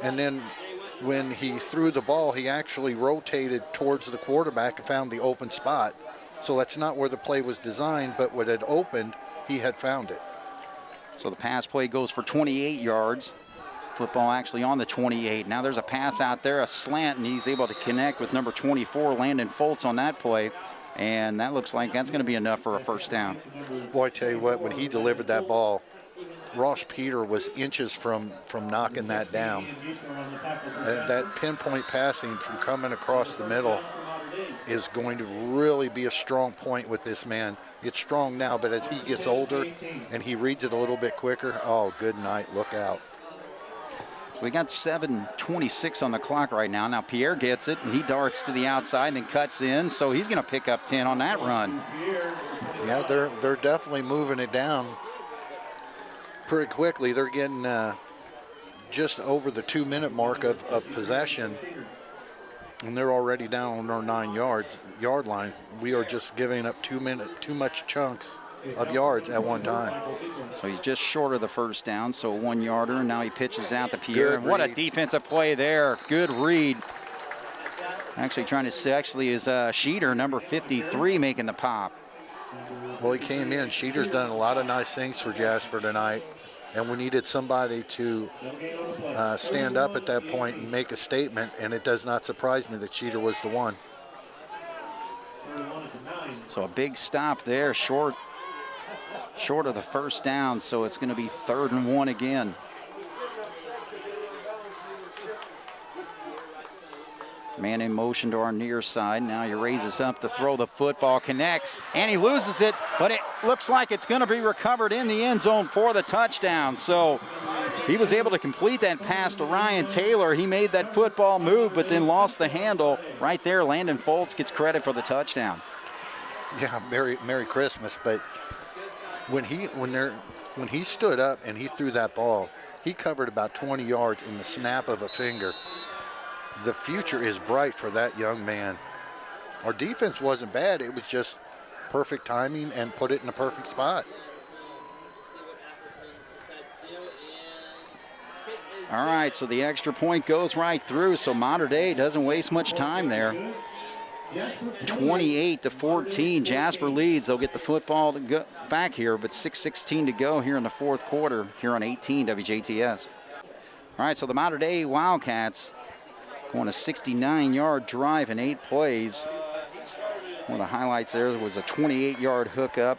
And then when he threw the ball, he actually rotated towards the quarterback and found the open spot. So that's not where the play was designed, but when it opened, he had found it. So the pass play goes for 28 yards. Football actually on the 28. Now there's a pass out there, a slant, and he's able to connect with number 24, Landon Foltz, on that play. And that looks like that's going to be enough for a first down. Boy, I tell you what, when he delivered that ball, Ross Peter was inches from knocking that down. That pinpoint passing from coming across the middle is going to really be a strong point with this man. It's strong now, but as he gets older and he reads it a little bit quicker, oh, good night, look out. So we got 7:26 on the clock right now. Now Pierre gets it, and he darts to the outside and then cuts in, so he's going to pick up 10 on that run. Yeah, they're definitely moving it down pretty quickly. They're getting just over the 2-minute mark of possession, and they're already down on our 9-yard line. We are just giving up too much chunks of yards at one time. So he's just short of the first down, so a 1-yarder, and now he pitches out to Pierre. And what a defensive play there. Good read. Actually trying to say, is Schneider, number 53, making the pop. Well, he came in. Schneider's done a lot of nice things for Jasper tonight, and we needed somebody to stand up at that point and make a statement, and it does not surprise me that Schneider was the one. So a big stop there, short of the first down, so it's going to be 3rd and 1 again. Man in motion to our near side. Now he raises up to throw the football, connects, and he loses it, but it looks like it's going to be recovered in the end zone for the touchdown. So he was able to complete that pass to Ryan Taylor. He made that football move, but then lost the handle. Right there, Landon Foltz gets credit for the touchdown. Yeah, Merry Christmas, but when he stood up and he threw that ball, he covered about 20 yards in the snap of a finger. The future is bright for that young man. Our defense wasn't bad. It was just perfect timing and put it in a perfect spot. All right, so the extra point goes right through, so Mater Dei doesn't waste much time there. 28-14, Jasper leads. They'll get the football to go back here, but 6:16 to go here in the 4th quarter here on 18 WJTS. All right, so the Mater Dei Wildcats going a 69-yard drive in 8 plays. One of the highlights there was a 28-yard hookup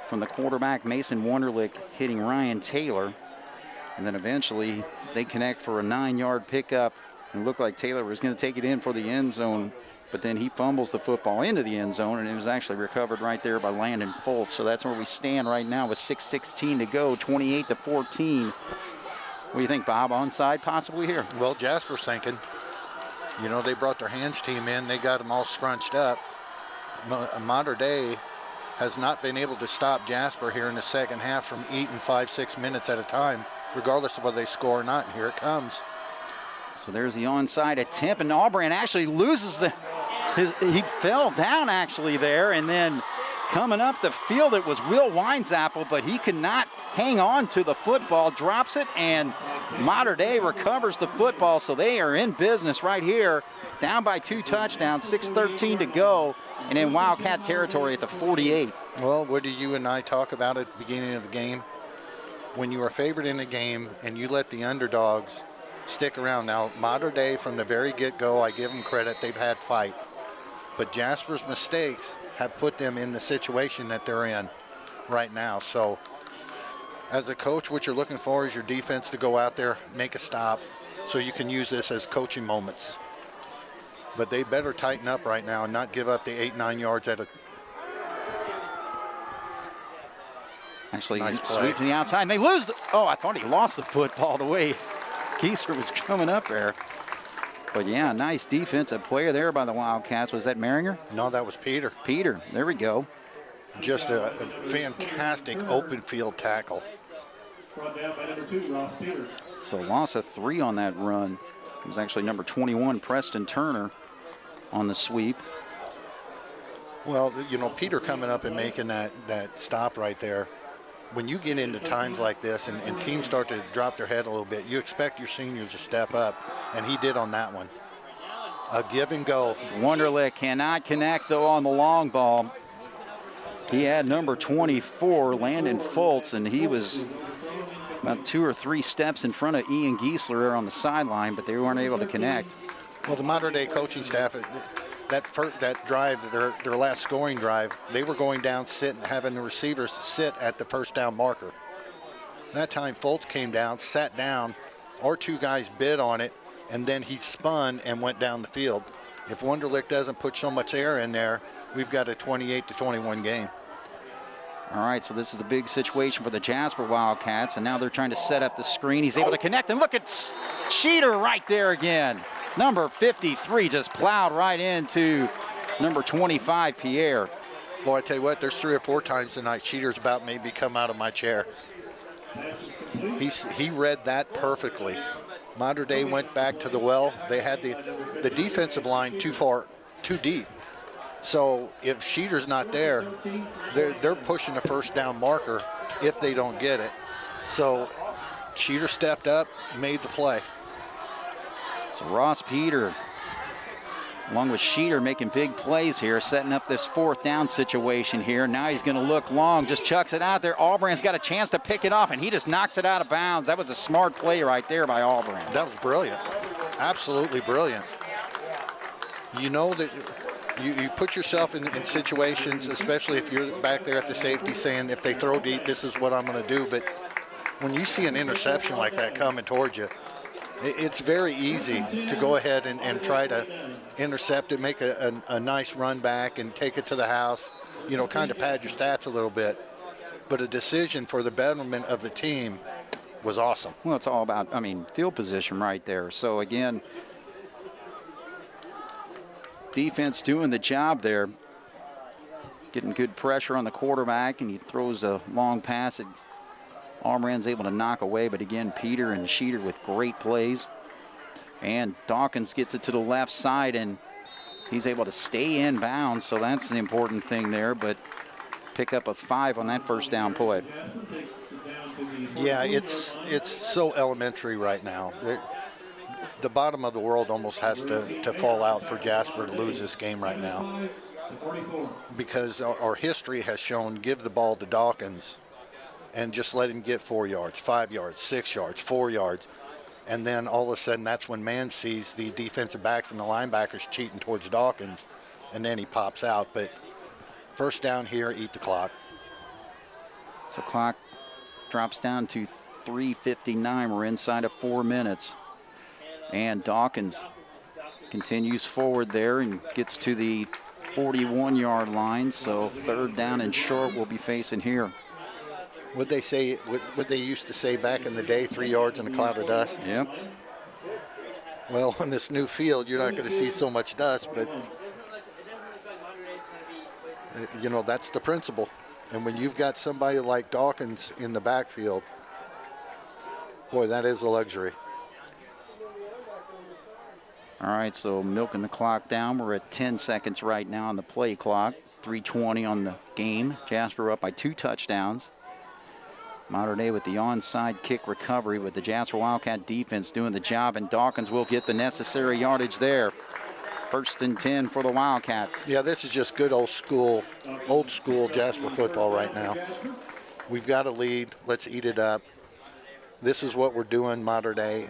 from the quarterback, Mason Wunderlich, hitting Ryan Taylor. And then eventually they connect for a 9-yard pickup. It looked like Taylor was going to take it in for the end zone, but then he fumbles the football into the end zone, and it was actually recovered right there by Landon Foltz. So that's where we stand right now with 6:16 to go, 28-14. What do you think, Bob? Onside possibly here? Well, Jasper's thinking. You know, they brought their hands team in. They got them all scrunched up. Mater Dei has not been able to stop Jasper here in the second half from eating 5-6 minutes at a time, regardless of whether they score or not. And here it comes. So there's the onside attempt, and Auburn actually loses he fell down actually there, and then coming up the field it was Will Weinzappel, but he could not hang on to the football, drops it, and Mater Dei recovers the football, so they are in business right here, down by 2 touchdowns, 6:13 to go, and in Wildcat territory at the 48. Well, what did you and I talk about at the beginning of the game? When you are favored in a game and you let the underdogs stick around. Now, Mater Dei from the very get-go, I give them credit, they've had fight. But Jasper's mistakes have put them in the situation that they're in right now. So as a coach, what you're looking for is your defense to go out there, make a stop, so you can use this as coaching moments. But they better tighten up right now and not give up the 8-9 yards at a Actually, nice sweep to the outside, and they lose I thought he lost the football the way Kieser was coming up there. But yeah, nice defensive player there by the Wildcats. Was that Maringer? No, that was Peter. Peter, there we go. Just a fantastic open field tackle. So loss of 3 on that run. It was actually number 21, Preston Turner, on the sweep. Well, you know, Peter coming up and making that stop right there. When you get into times like this and teams start to drop their head a little bit, you expect your seniors to step up, and he did on that one. A give and go. Wunderlich cannot connect, though, on the long ball. He had number 24, Landon Foltz, and he was about 2 or 3 steps in front of Ian Giesler on the sideline, but they weren't able to connect. Well, the Mater Dei coaching staff, that drive, their last scoring drive, they were going down, having the receivers sit at the first down marker. That time Foltz came down, sat down, our two guys bid on it, and then he spun and went down the field. If Wunderlich doesn't put so much air in there, we've got a 28-21 game. All right, so this is a big situation for the Jasper Wildcats, and now they're trying to set up the screen. He's able to connect, and look at Schneider right there again. Number 53 just plowed right into number 25, Pierre. Boy, I tell you what, there's 3 or 4 times tonight Schneider's about maybe come out of my chair. He read that perfectly. Mater Dei went back to the well. They had the defensive line too deep. So if Schneider's not there, they're pushing a first down marker if they don't get it. So Schneider stepped up, made the play. So Ross Peter, along with Schneider, making big plays here, setting up this 4th down situation here. Now he's going to look long, just chucks it out there. Albrand's got a chance to pick it off, and he just knocks it out of bounds. That was a smart play right there by Albrand. That was brilliant. Absolutely brilliant. You know that you put yourself in situations, especially if you're back there at the safety saying, if they throw deep, this is what I'm going to do. But when you see an interception like that coming towards you, it's very easy to go ahead and try to intercept it, make a nice run back and take it to the house, you know, kind of pad your stats a little bit. But a decision for the betterment of the team was awesome. Well, it's all about, field position right there. So, again, defense doing the job there, getting good pressure on the quarterback, and he throws a long pass that Albrand's able to knock away, but again, Peter and Schneider with great plays. And Dawkins gets it to the left side, and he's able to stay in bounds, so that's the important thing there, but pick up a 5 on that first down play. Yeah, it's so elementary right now. The bottom of the world almost has to fall out for Jasper to lose this game right now, because our history has shown give the ball to Dawkins and just let him get 4 yards, 5 yards, 6 yards, 4 yards. And then all of a sudden, that's when man sees the defensive backs and the linebackers cheating towards Dawkins, and then he pops out. But first down here, eat the clock. So clock drops down to 3:59. We're inside of 4 minutes. And Dawkins continues forward there and gets to the 41-yard line. So 3rd down and short we'll be facing here. What they used to say back in the day, 3 yards in a cloud of dust? Yep. Well, on this new field, you're not going to see so much dust, but, you know, that's the principle. And when you've got somebody like Dawkins in the backfield, boy, that is a luxury. All right, so milking the clock down. We're at 10 seconds right now on the play clock. 3:20 on the game. Jasper up by 2 touchdowns. Mater Dei with the onside kick recovery, with the Jasper Wildcat defense doing the job, and Dawkins will get the necessary yardage there. 1st and 10 for the Wildcats. Yeah, this is just good old school Jasper football right now. We've got a lead. Let's eat it up. This is what we're doing, Mater Dei.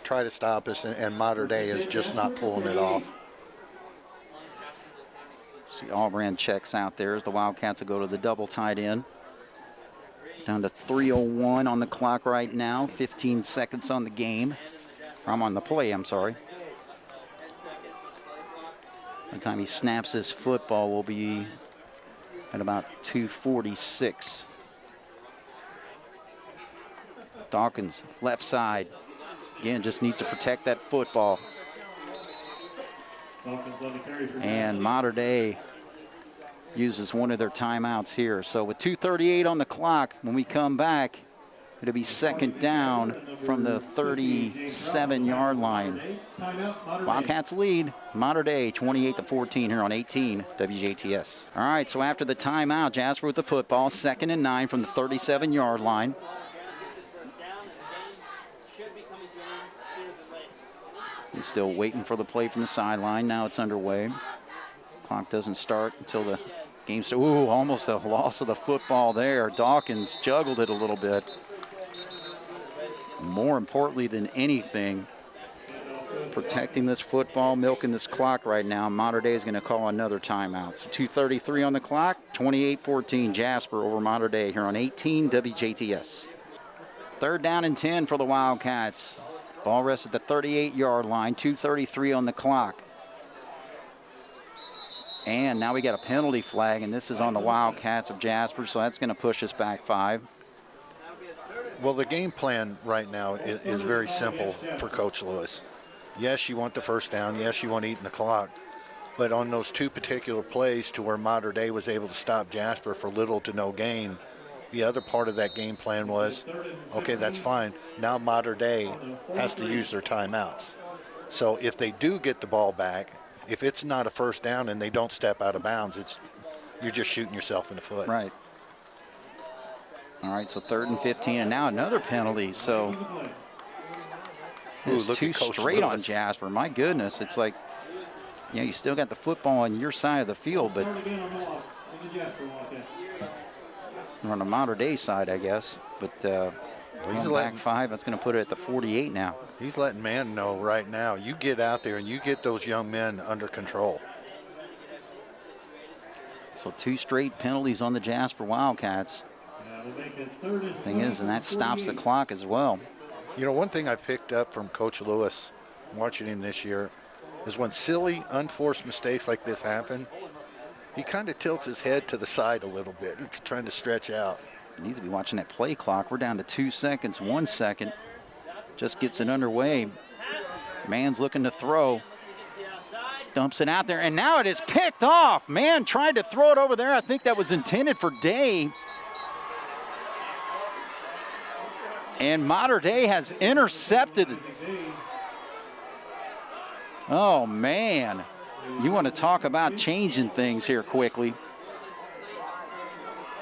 Try to stop us, and Mater Dei is just not pulling it off. See, Albrand checks out there as the Wildcats will go to the double tight end. Down to 3:01 on the clock right now. 15 seconds on the game. I'm on the play, I'm sorry. By the time he snaps his football, we'll be at about 2:46. Dawkins, left side. Again, just needs to protect that football. And Mater Dei uses one of their timeouts here. So with 2:38 on the clock, when we come back, it'll be 2nd down from the 37-yard line. Wildcats lead Mater Dei 28-14 here on 18 WJTS. All right, so after the timeout, Jasper with the football, 2nd and 9 from the 37-yard line. He's still waiting for the play from the sideline. Now it's underway. Clock doesn't start until the game starts. Ooh, almost a loss of the football there. Dawkins juggled it a little bit. More importantly than anything, protecting this football, milking this clock right now. Mater Dei is going to call another timeout. So 2:33 on the clock, 28-14 Jasper over Mater Dei here on 18 WJTS. Third down and 10 for the Wildcats. Ball rests at the 38-yard line, 2:33 on the clock. And now we got a penalty flag, and this is on the Wildcats of Jasper, so that's going to push us back 5. Well, the game plan right now is very simple for Coach Lewis. Yes, you want the first down. Yes, you want to eat in the clock. But on those 2 particular plays to where Mater Dei was able to stop Jasper for little to no gain, the other part of that game plan was, okay, that's fine. Now Mater Dei has to use their timeouts. So if they do get the ball back, if it's not a first down and they don't step out of bounds, you're just shooting yourself in the foot. Right. All right, so 3rd and 15, and now another penalty. So it's 2 straight on Jasper. My goodness, it's like, you still got the football on your side of the field, but on the Mater Dei side, I guess. But he's back 5. That's going to put it at the 48 now. He's letting man know right now, you get out there and you get those young men under control. So 2 straight penalties on the Jasper Wildcats. Thing is, and that stops the clock as well. One thing I picked up from Coach Lewis watching him this year is when silly, unforced mistakes like this happen, he kind of tilts his head to the side a little bit, trying to stretch out. He needs to be watching that play clock. We're down to 2 seconds, 1 second. Just gets it underway. Man's looking to throw. Dumps it out there, and now it is picked off. Man tried to throw it over there. I think that was intended for Day. And Mater Dei has intercepted. Oh, man. You want to talk about changing things here quickly.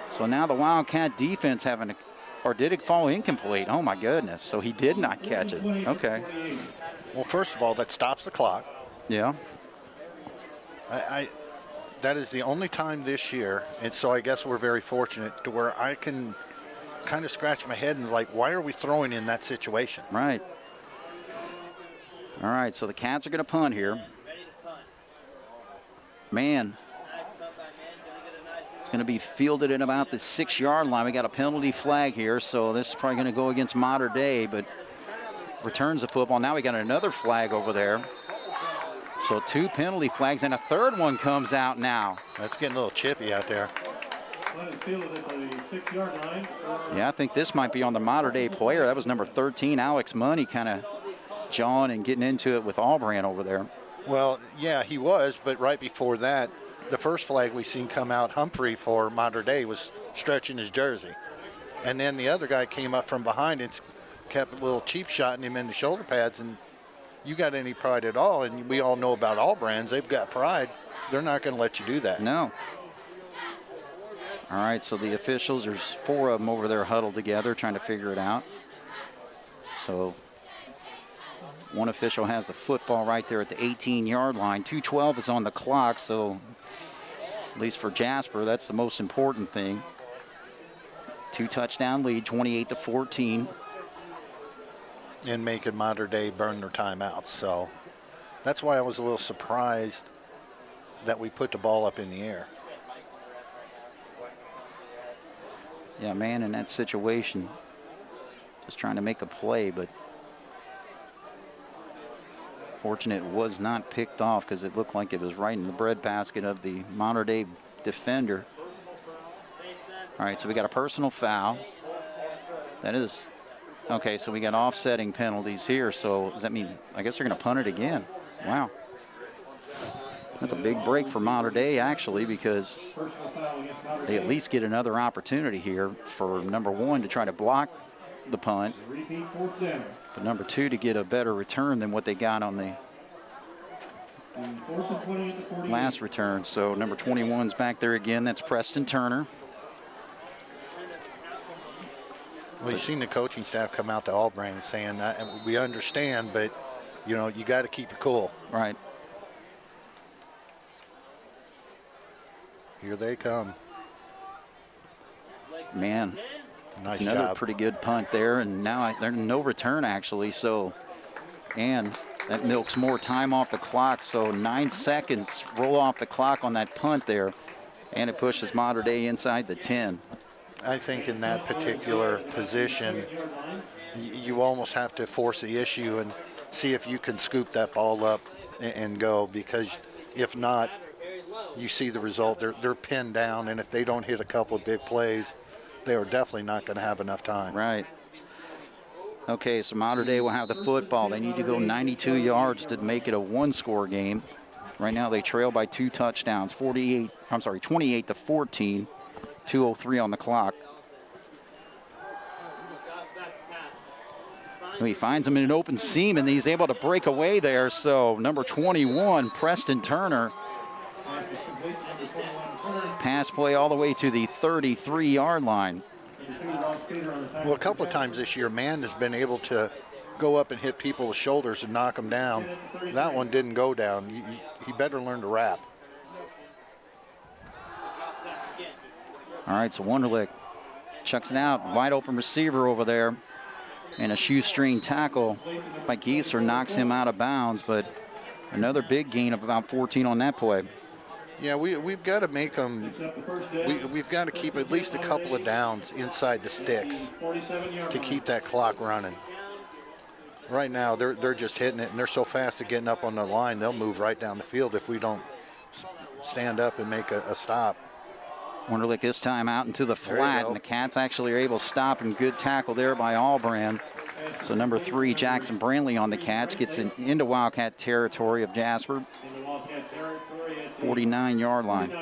So now the Wildcat defense or did it fall incomplete? Oh, my goodness. So he did not catch it. Okay. Well, first of all, that stops the clock. Yeah. That is the only time this year, and so I guess we're very fortunate to where I can kind of scratch my head and like, why are we throwing in that situation? Right. All right, so the Cats are going to punt here. Man. It's going to be fielded at about the 6-yard line. We got a penalty flag here, so this is probably going to go against Mater Dei, but returns the football. Now we got another flag over there. So 2 penalty flags, and a 3rd one comes out now. That's getting a little chippy out there. Yeah, I think this might be on the Mater Dei player. That was number 13, Alex Money, kind of jawing and getting into it with Albran over there. Well, yeah, he was, but right before that, the first flag we seen come out, Humphrey for Mater Dei, was stretching his jersey. And then the other guy came up from behind and kept a little cheap shotting him in the shoulder pads. And you got any pride at all, and we all know about all brands, they've got pride. They're not going to let you do that. No. All right, so the officials, there's 4 of them over there huddled together trying to figure it out. So one official has the football right there at the 18-yard line. 2:12 is on the clock, so at least for Jasper, that's the most important thing. 2-touchdown lead, 28-14. And making Mater Dei burn their timeouts. So that's why I was a little surprised that we put the ball up in the air. Yeah, man, in that situation, just trying to make a play, but fortunate it was not picked off because it looked like it was right in the breadbasket of the Mater Dei defender. All right, so we got a personal foul. That is, okay, so we got offsetting penalties here. So does that mean, I guess they're going to punt it again? Wow. That's a big break for Mater Dei, actually, because they at least get another opportunity here for number 1 to try to block the punt, but number 2 to get a better return than what they got on the last return. So number 21's back there again. That's Preston Turner. Well, you've seen the coaching staff come out to Albran saying that, and we understand, but, you got to keep it cool. Right. Here they come. Man, nice it's another job. Pretty good punt there, and now there's no return, actually. So, and that milks more time off the clock. So 9 seconds roll off the clock on that punt there, and it pushes Mater Dei inside the 10. I think in that particular position, you almost have to force the issue and see if you can scoop that ball up and go, because if not, you see the result. They're pinned down, and if they don't hit a couple of big plays, they are definitely not going to have enough time. Right. Okay, so Mater Dei will have the football. They need to go 92 yards to make it a one-score game. Right now they trail by 2 touchdowns, 28 to 14, 2:03 on the clock. He finds him in an open seam, and he's able to break away there. So number 21, Preston Turner, pass play all the way to the 33-yard line. Well, a couple of times this year, man has been able to go up and hit people's shoulders and knock them down. That one didn't go down. He better learn to wrap. All right, so Wunderlich chucks it out. Wide open receiver over there. And a shoestring tackle by Gieser knocks him out of bounds, but another big gain of about 14 on that play. Yeah, we've got to make them, we've got to keep at least a couple of downs inside the sticks to keep that clock running. Right now, they're just hitting it, and they're so fast at getting up on the line, they'll move right down the field if we don't stand up and make a stop. Wunderlich this time out into the flat, and the Cats actually are able to stop, and good tackle there by Albrand. So number 3, Jackson Brantley on the catch, gets into Wildcat territory of Jasper. 49-yard line.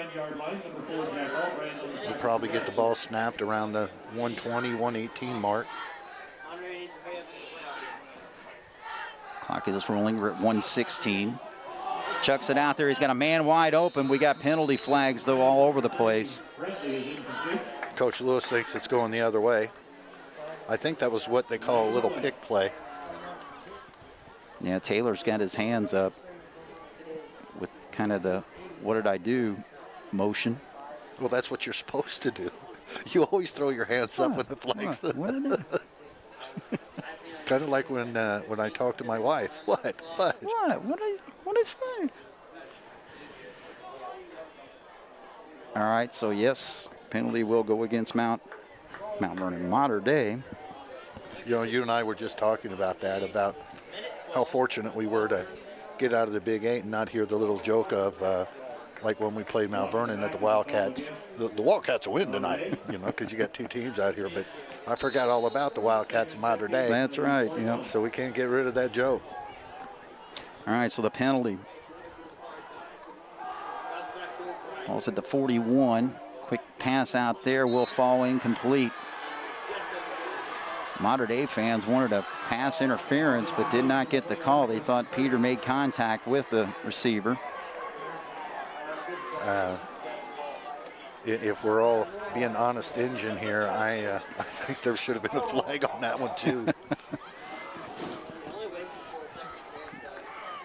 We'll probably get the ball snapped around the 120, 118 mark. Clock is rolling. We're at 1:16. Chucks it out there. He's got a man wide open. We got penalty flags, though, all over the place. Coach Lewis thinks it's going the other way. I think that was what they call a little pick play. Yeah, Taylor's got his hands up with kind of the "what did I do" motion. Well, that's what you're supposed to do. You always throw your hands up when the flag's kind of like when I talk to my wife. What? What is that? All right, so yes, penalty will go against Mount Vernon Mater Dei. You know, you and I were just talking about that, about how fortunate we were to get out of the Big 8 and not hear the little joke of, like when we played Mount Vernon at the Wildcats. The Wildcats will win tonight, you know, because you got 2 teams out here. But I forgot all about the Wildcats and Mater Dei. That's right, yeah. So we can't get rid of that joke. All right, so the penalty. Ball's at the 41. Quick pass out there will fall incomplete. Mater Dei fans wanted a pass interference but did not get the call. They thought Peter made contact with the receiver. If we're all being honest engine here, I think there should have been a flag on that one too.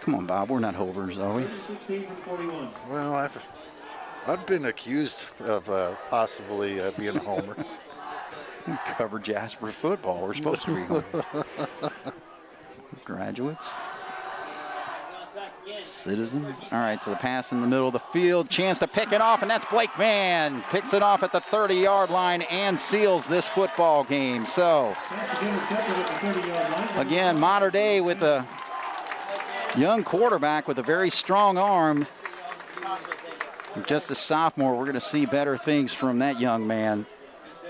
Come on, Bob, we're not hovers, are we? Well, I've been accused of possibly being a homer. We cover Jasper football. We're supposed to be graduates, citizens. All right, so the pass in the middle of the field, chance to pick it off, and that's Blake Mann. Picks it off at the 30-yard line and seals this football game. So, again, Mater Dei with a young quarterback with a very strong arm. Just a sophomore, we're going to see better things from that young man.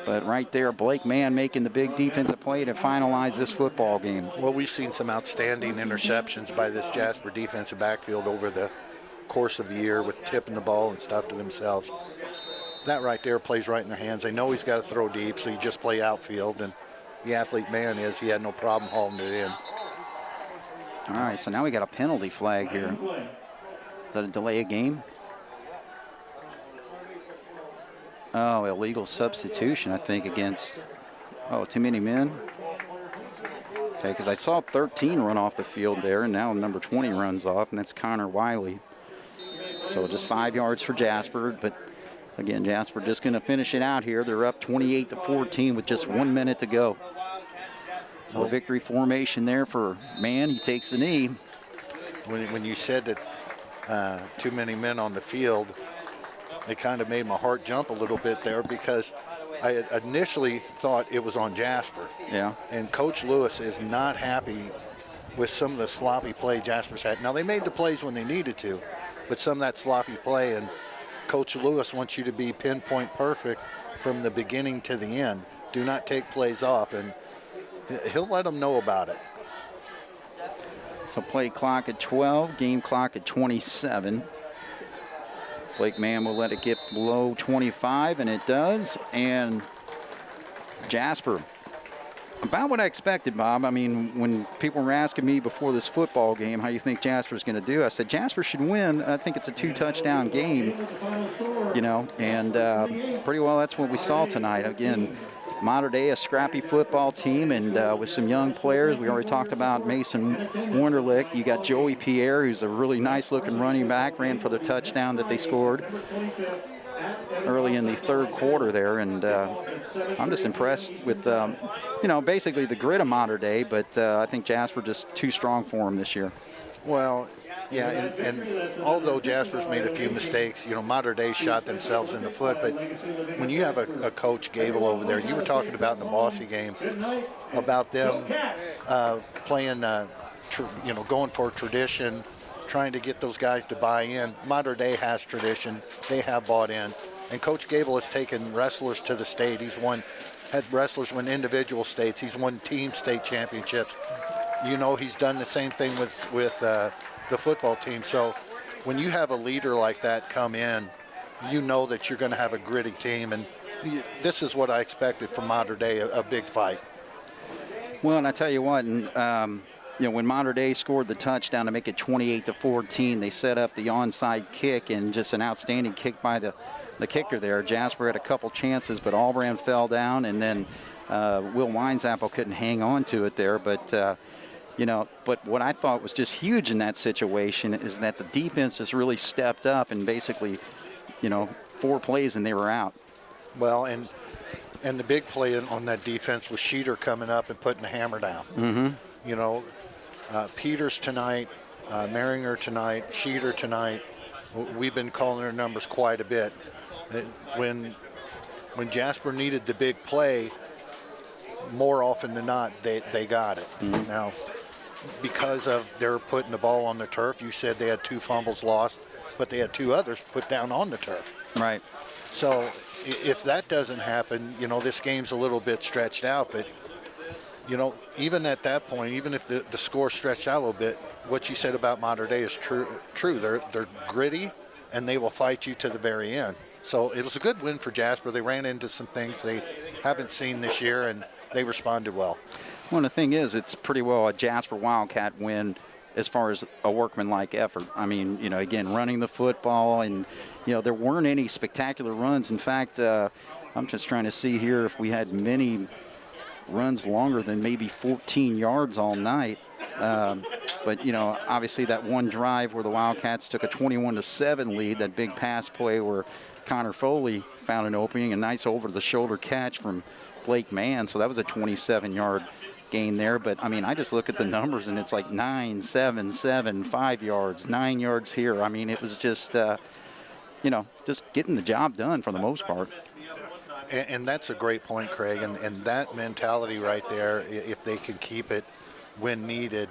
But right there, Blake Mann making the big defensive play to finalize this football game. Well, we've seen some outstanding interceptions by this Jasper defensive backfield over the course of the year with tipping the ball and stuff to themselves. That right there plays right in their hands. They know he's got to throw deep, so you just play outfield. And the athlete Mann he had no problem hauling it in. All right, so now we got a penalty flag here. Is that a delay of game? Oh, illegal substitution, I think, against, too many men. Okay, because I saw 13 run off the field there, and now number 20 runs off, and that's Connor Wiley. So just 5 yards for Jasper, but again, Jasper just going to finish it out here. They're up 28-14 with just 1 minute to go. So a victory formation there for Mann. He takes the knee. When you said that too many men on the field, it kind of made my heart jump a little bit there, because I had initially thought it was on Jasper. Yeah. And Coach Lewis is not happy with some of the sloppy play Jasper's had. Now, they made the plays when they needed to, but some of that sloppy play, and Coach Lewis wants you to be pinpoint perfect from the beginning to the end. Do not take plays off, and he'll let them know about it. So play clock at 12, game clock at 27. Blake Mann will let it get below 25, and it does. And Jasper, about what I expected, Bob. I mean, when people were asking me before this football game how you think Jasper's going to do, I said Jasper should win. I think it's a 2-touchdown game, and pretty well that's what we saw tonight. Again, Mater Dei, a scrappy football team, and with some young players. We already talked about Mason Wunderlich. You got Joey Pierre, who's a really nice-looking running back, ran for the touchdown that they scored early in the third quarter there, and I'm just impressed with, basically the grit of Mater Dei, but I think Jasper just too strong for him this year. Well, yeah, and although Jasper's made a few mistakes, Mater Dei shot themselves in the foot, but when you have a Coach Gable over there, you were talking about in the Bossy game about them playing, going for tradition, trying to get those guys to buy in. Mater Dei has tradition. They have bought in. And Coach Gable has taken wrestlers to the state. He's had wrestlers win individual states. He's won team state championships. He's done the same thing with the football team. So when you have a leader like that come in, you know that you're going to have a gritty team. And this is what I expected from Mater Dei, a big fight. Well, and I tell you what, when Mater Dei scored the touchdown to make it 28-14, they set up the onside kick, and just an outstanding kick by the kicker there. Jasper had a couple chances, but Albran fell down, and then Will Winesapple couldn't hang on to it there. But, but what I thought was just huge in that situation is that the defense just really stepped up and basically, 4 plays and they were out. Well, and the big play on that defense was Schneider coming up and putting the hammer down. Mm-hmm. Peters tonight, Maringer tonight, Schneider tonight. We've been calling their numbers quite a bit. When Jasper needed the big play, more often than not, they got it. Mm-hmm. Now, because of they're putting the ball on the turf, you said they had 2 fumbles lost, but they had 2 others put down on the turf. Right. So if that doesn't happen, this game's a little bit stretched out. But, even at that point, even if the score stretched out a little bit, what you said about Mater Dei is true. They're gritty, and they will fight you to the very end. So it was a good win for Jasper. They ran into some things they haven't seen this year, and they responded well. Well, the thing is, it's pretty well a Jasper Wildcat win as far as a workmanlike effort. I mean, again, running the football, and, there weren't any spectacular runs. In fact, I'm just trying to see here if we had many runs longer than maybe 14 yards all night. But, obviously that one drive where the Wildcats took a 21-7 lead, that big pass play where Connor Foley found an opening, a nice over-the-shoulder catch from Blake Mann. So that was a 27-yard gain there. But, I mean, I just look at the numbers, and it's like 9, 7, 7, 5 yards, 9 yards here. I mean, it was just, just getting the job done for the most part. And that's a great point, Craig. And that mentality right there, if they can keep it when needed,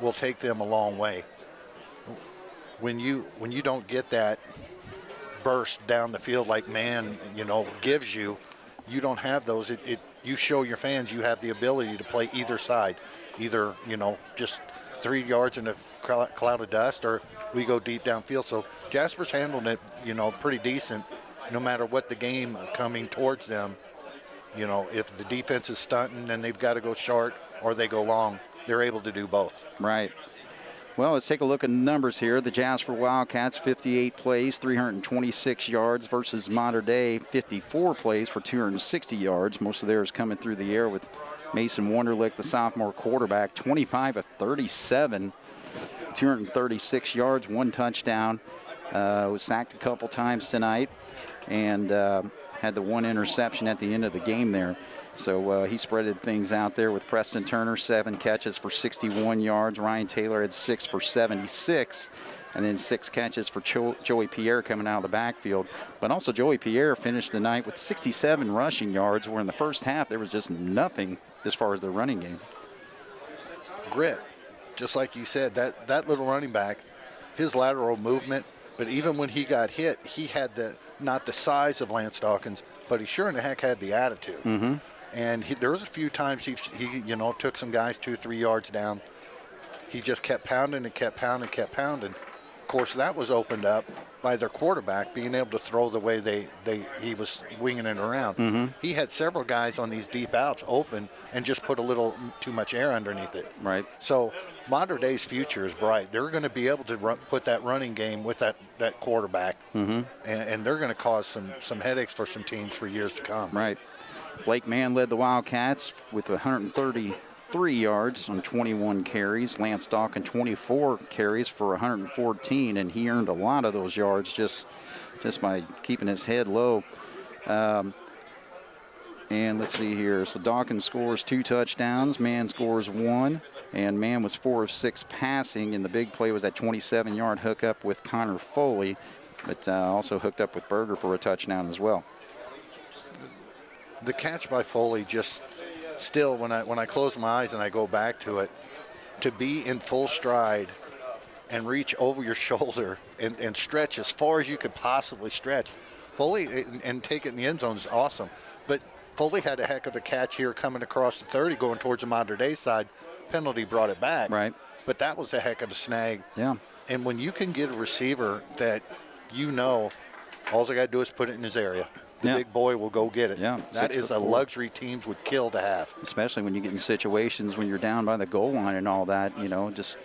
will take them a long way. When you don't get that burst down the field like Mann, gives you, you don't have those. You show your fans you have the ability to play either side, either just 3 yards in a cloud of dust, or we go deep downfield. So Jasper's handling it, pretty decent, no matter what the game coming towards them. If the defense is stunting and they've got to go short or they go long, they're able to do both. Right. Well, let's take a look at the numbers here. The Jasper Wildcats, 58 plays, 326 yards versus Mater Dei, 54 plays for 260 yards. Most of theirs coming through the air with Mason Wunderlich, the sophomore quarterback, 25 of 37, 236 yards, 1 touchdown. Was sacked a couple times tonight, and had the 1 interception at the end of the game there. So he spreaded things out there with Preston Turner, 7 catches for 61 yards. Ryan Taylor had 6 for 76. and then 6 catches for Joey Pierre coming out of the backfield. But also Joey Pierre finished the night with 67 rushing yards, where in the first half there was just nothing as far as the running game. Grit, just like you said, that little running back, his lateral movement, but even when he got hit, he had not the size of Lance Dawkins, but he sure in the heck had the attitude. Mm-hmm. And there was a few times he took some guys 2-3 yards down. He just kept pounding and kept pounding, kept pounding. Of course, that was opened up by their quarterback being able to throw the way he was winging it around. Mm-hmm. He had several guys on these deep outs open and just put a little too much air underneath it. Right. So Mater Dei's future is bright. They're going to be able to put that running game with that quarterback, mm-hmm. and they're going to cause some headaches for some teams for years to come. Right. Blake Mann led the Wildcats with 133 yards on 21 carries. Lance Dawkins 24 carries for 114, and he earned a lot of those yards just by keeping his head low. And let's see here. So Dawkins scores 2 touchdowns. Mann scores 1. And Mann was 4 of 6 passing. And the big play was that 27-yard hookup with Connor Foley. But also hooked up with Berger for a touchdown as well. The catch by Foley just still, when I close my eyes and I go back to it, to be in full stride and reach over your shoulder and stretch as far as you could possibly stretch. Foley and take it in the end zone is awesome. But Foley had a heck of a catch here coming across the 30 going towards the Mater Dei side. Penalty brought it back. Right. But that was a heck of a snag. Yeah. And when you can get a receiver that all they got to do is put it in his area. The big boy will go get it. Yeah, that is a luxury teams would kill to have. Especially when you get in situations when you're down by the goal line and all that, just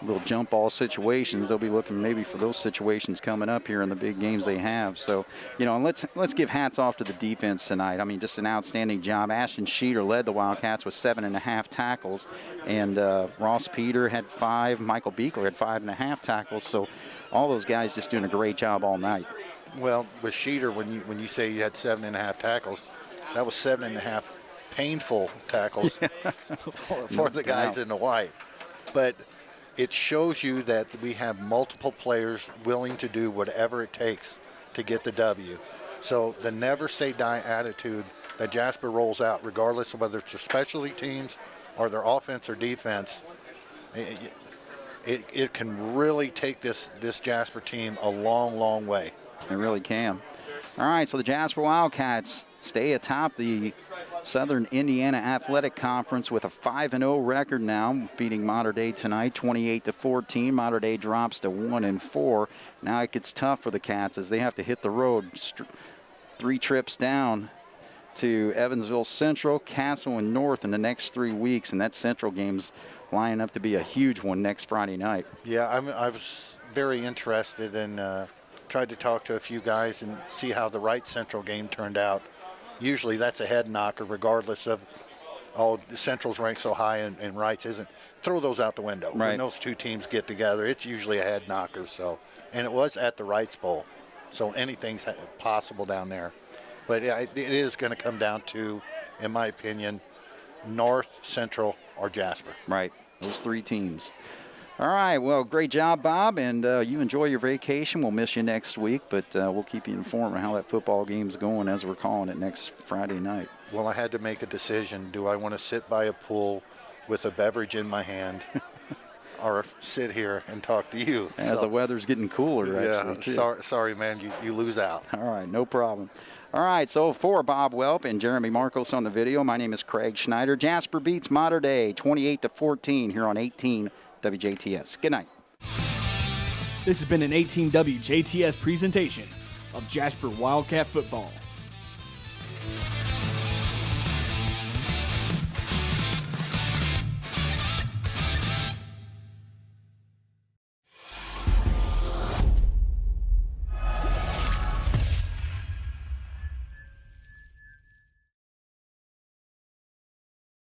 little jump ball situations. They'll be looking maybe for those situations coming up here in the big games they have. So, and let's give hats off to the defense tonight. I mean, just an outstanding job. Ashton Sheeter led the Wildcats with 7.5 tackles, and Ross Peter had 5. Michael Beekler had 5.5 tackles. So all those guys just doing a great job all night. Well, with Sheeter, when you say you had 7.5 tackles, that was 7.5 painful tackles for the guys in the white. But it shows you that we have multiple players willing to do whatever it takes to get the W. So the never say die attitude that Jasper rolls out, regardless of whether it's their specialty teams or their offense or defense, it can really take this Jasper team a long, long way. It really can. All right, so the Jasper Wildcats stay atop the Southern Indiana Athletic Conference with a 5-0 record now, beating Mater Dei tonight, 28-14. Mater Dei drops to 1-4. Now it gets tough for the Cats as they have to hit the road. 3 trips down to Evansville Central, Castle, and North in the next 3 weeks, and that Central game's lining up to be a huge one next Friday night. Yeah, I was very interested and tried to talk to a few guys and see how the Wright Central game turned out. Usually that's a head knocker regardless of, Central's ranked so high and Wright's isn't. Throw those out the window. Right. When those two teams get together, it's usually a head knocker. So, and it was at the Wrights Bowl, so anything's possible down there. But yeah, it is going to come down to, in my opinion, North, Central, or Jasper. Right, those 3 teams. All right, well, great job, Bob, and you enjoy your vacation. We'll miss you next week, but we'll keep you informed on how that football game's going as we're calling it next Friday night. Well, I had to make a decision. Do I want to sit by a pool with a beverage in my hand or sit here and talk to you? As the weather's getting cooler, actually. Yeah, sorry, man, you lose out. All right, no problem. All right, so for Bob Welp and Jeremy Markos on the video, my name is Craig Schneider. Jasper beats Mater Dei 28-14 here on 18 WJTS. Good night. This has been an 18 WJTS presentation of Jasper Wildcat football.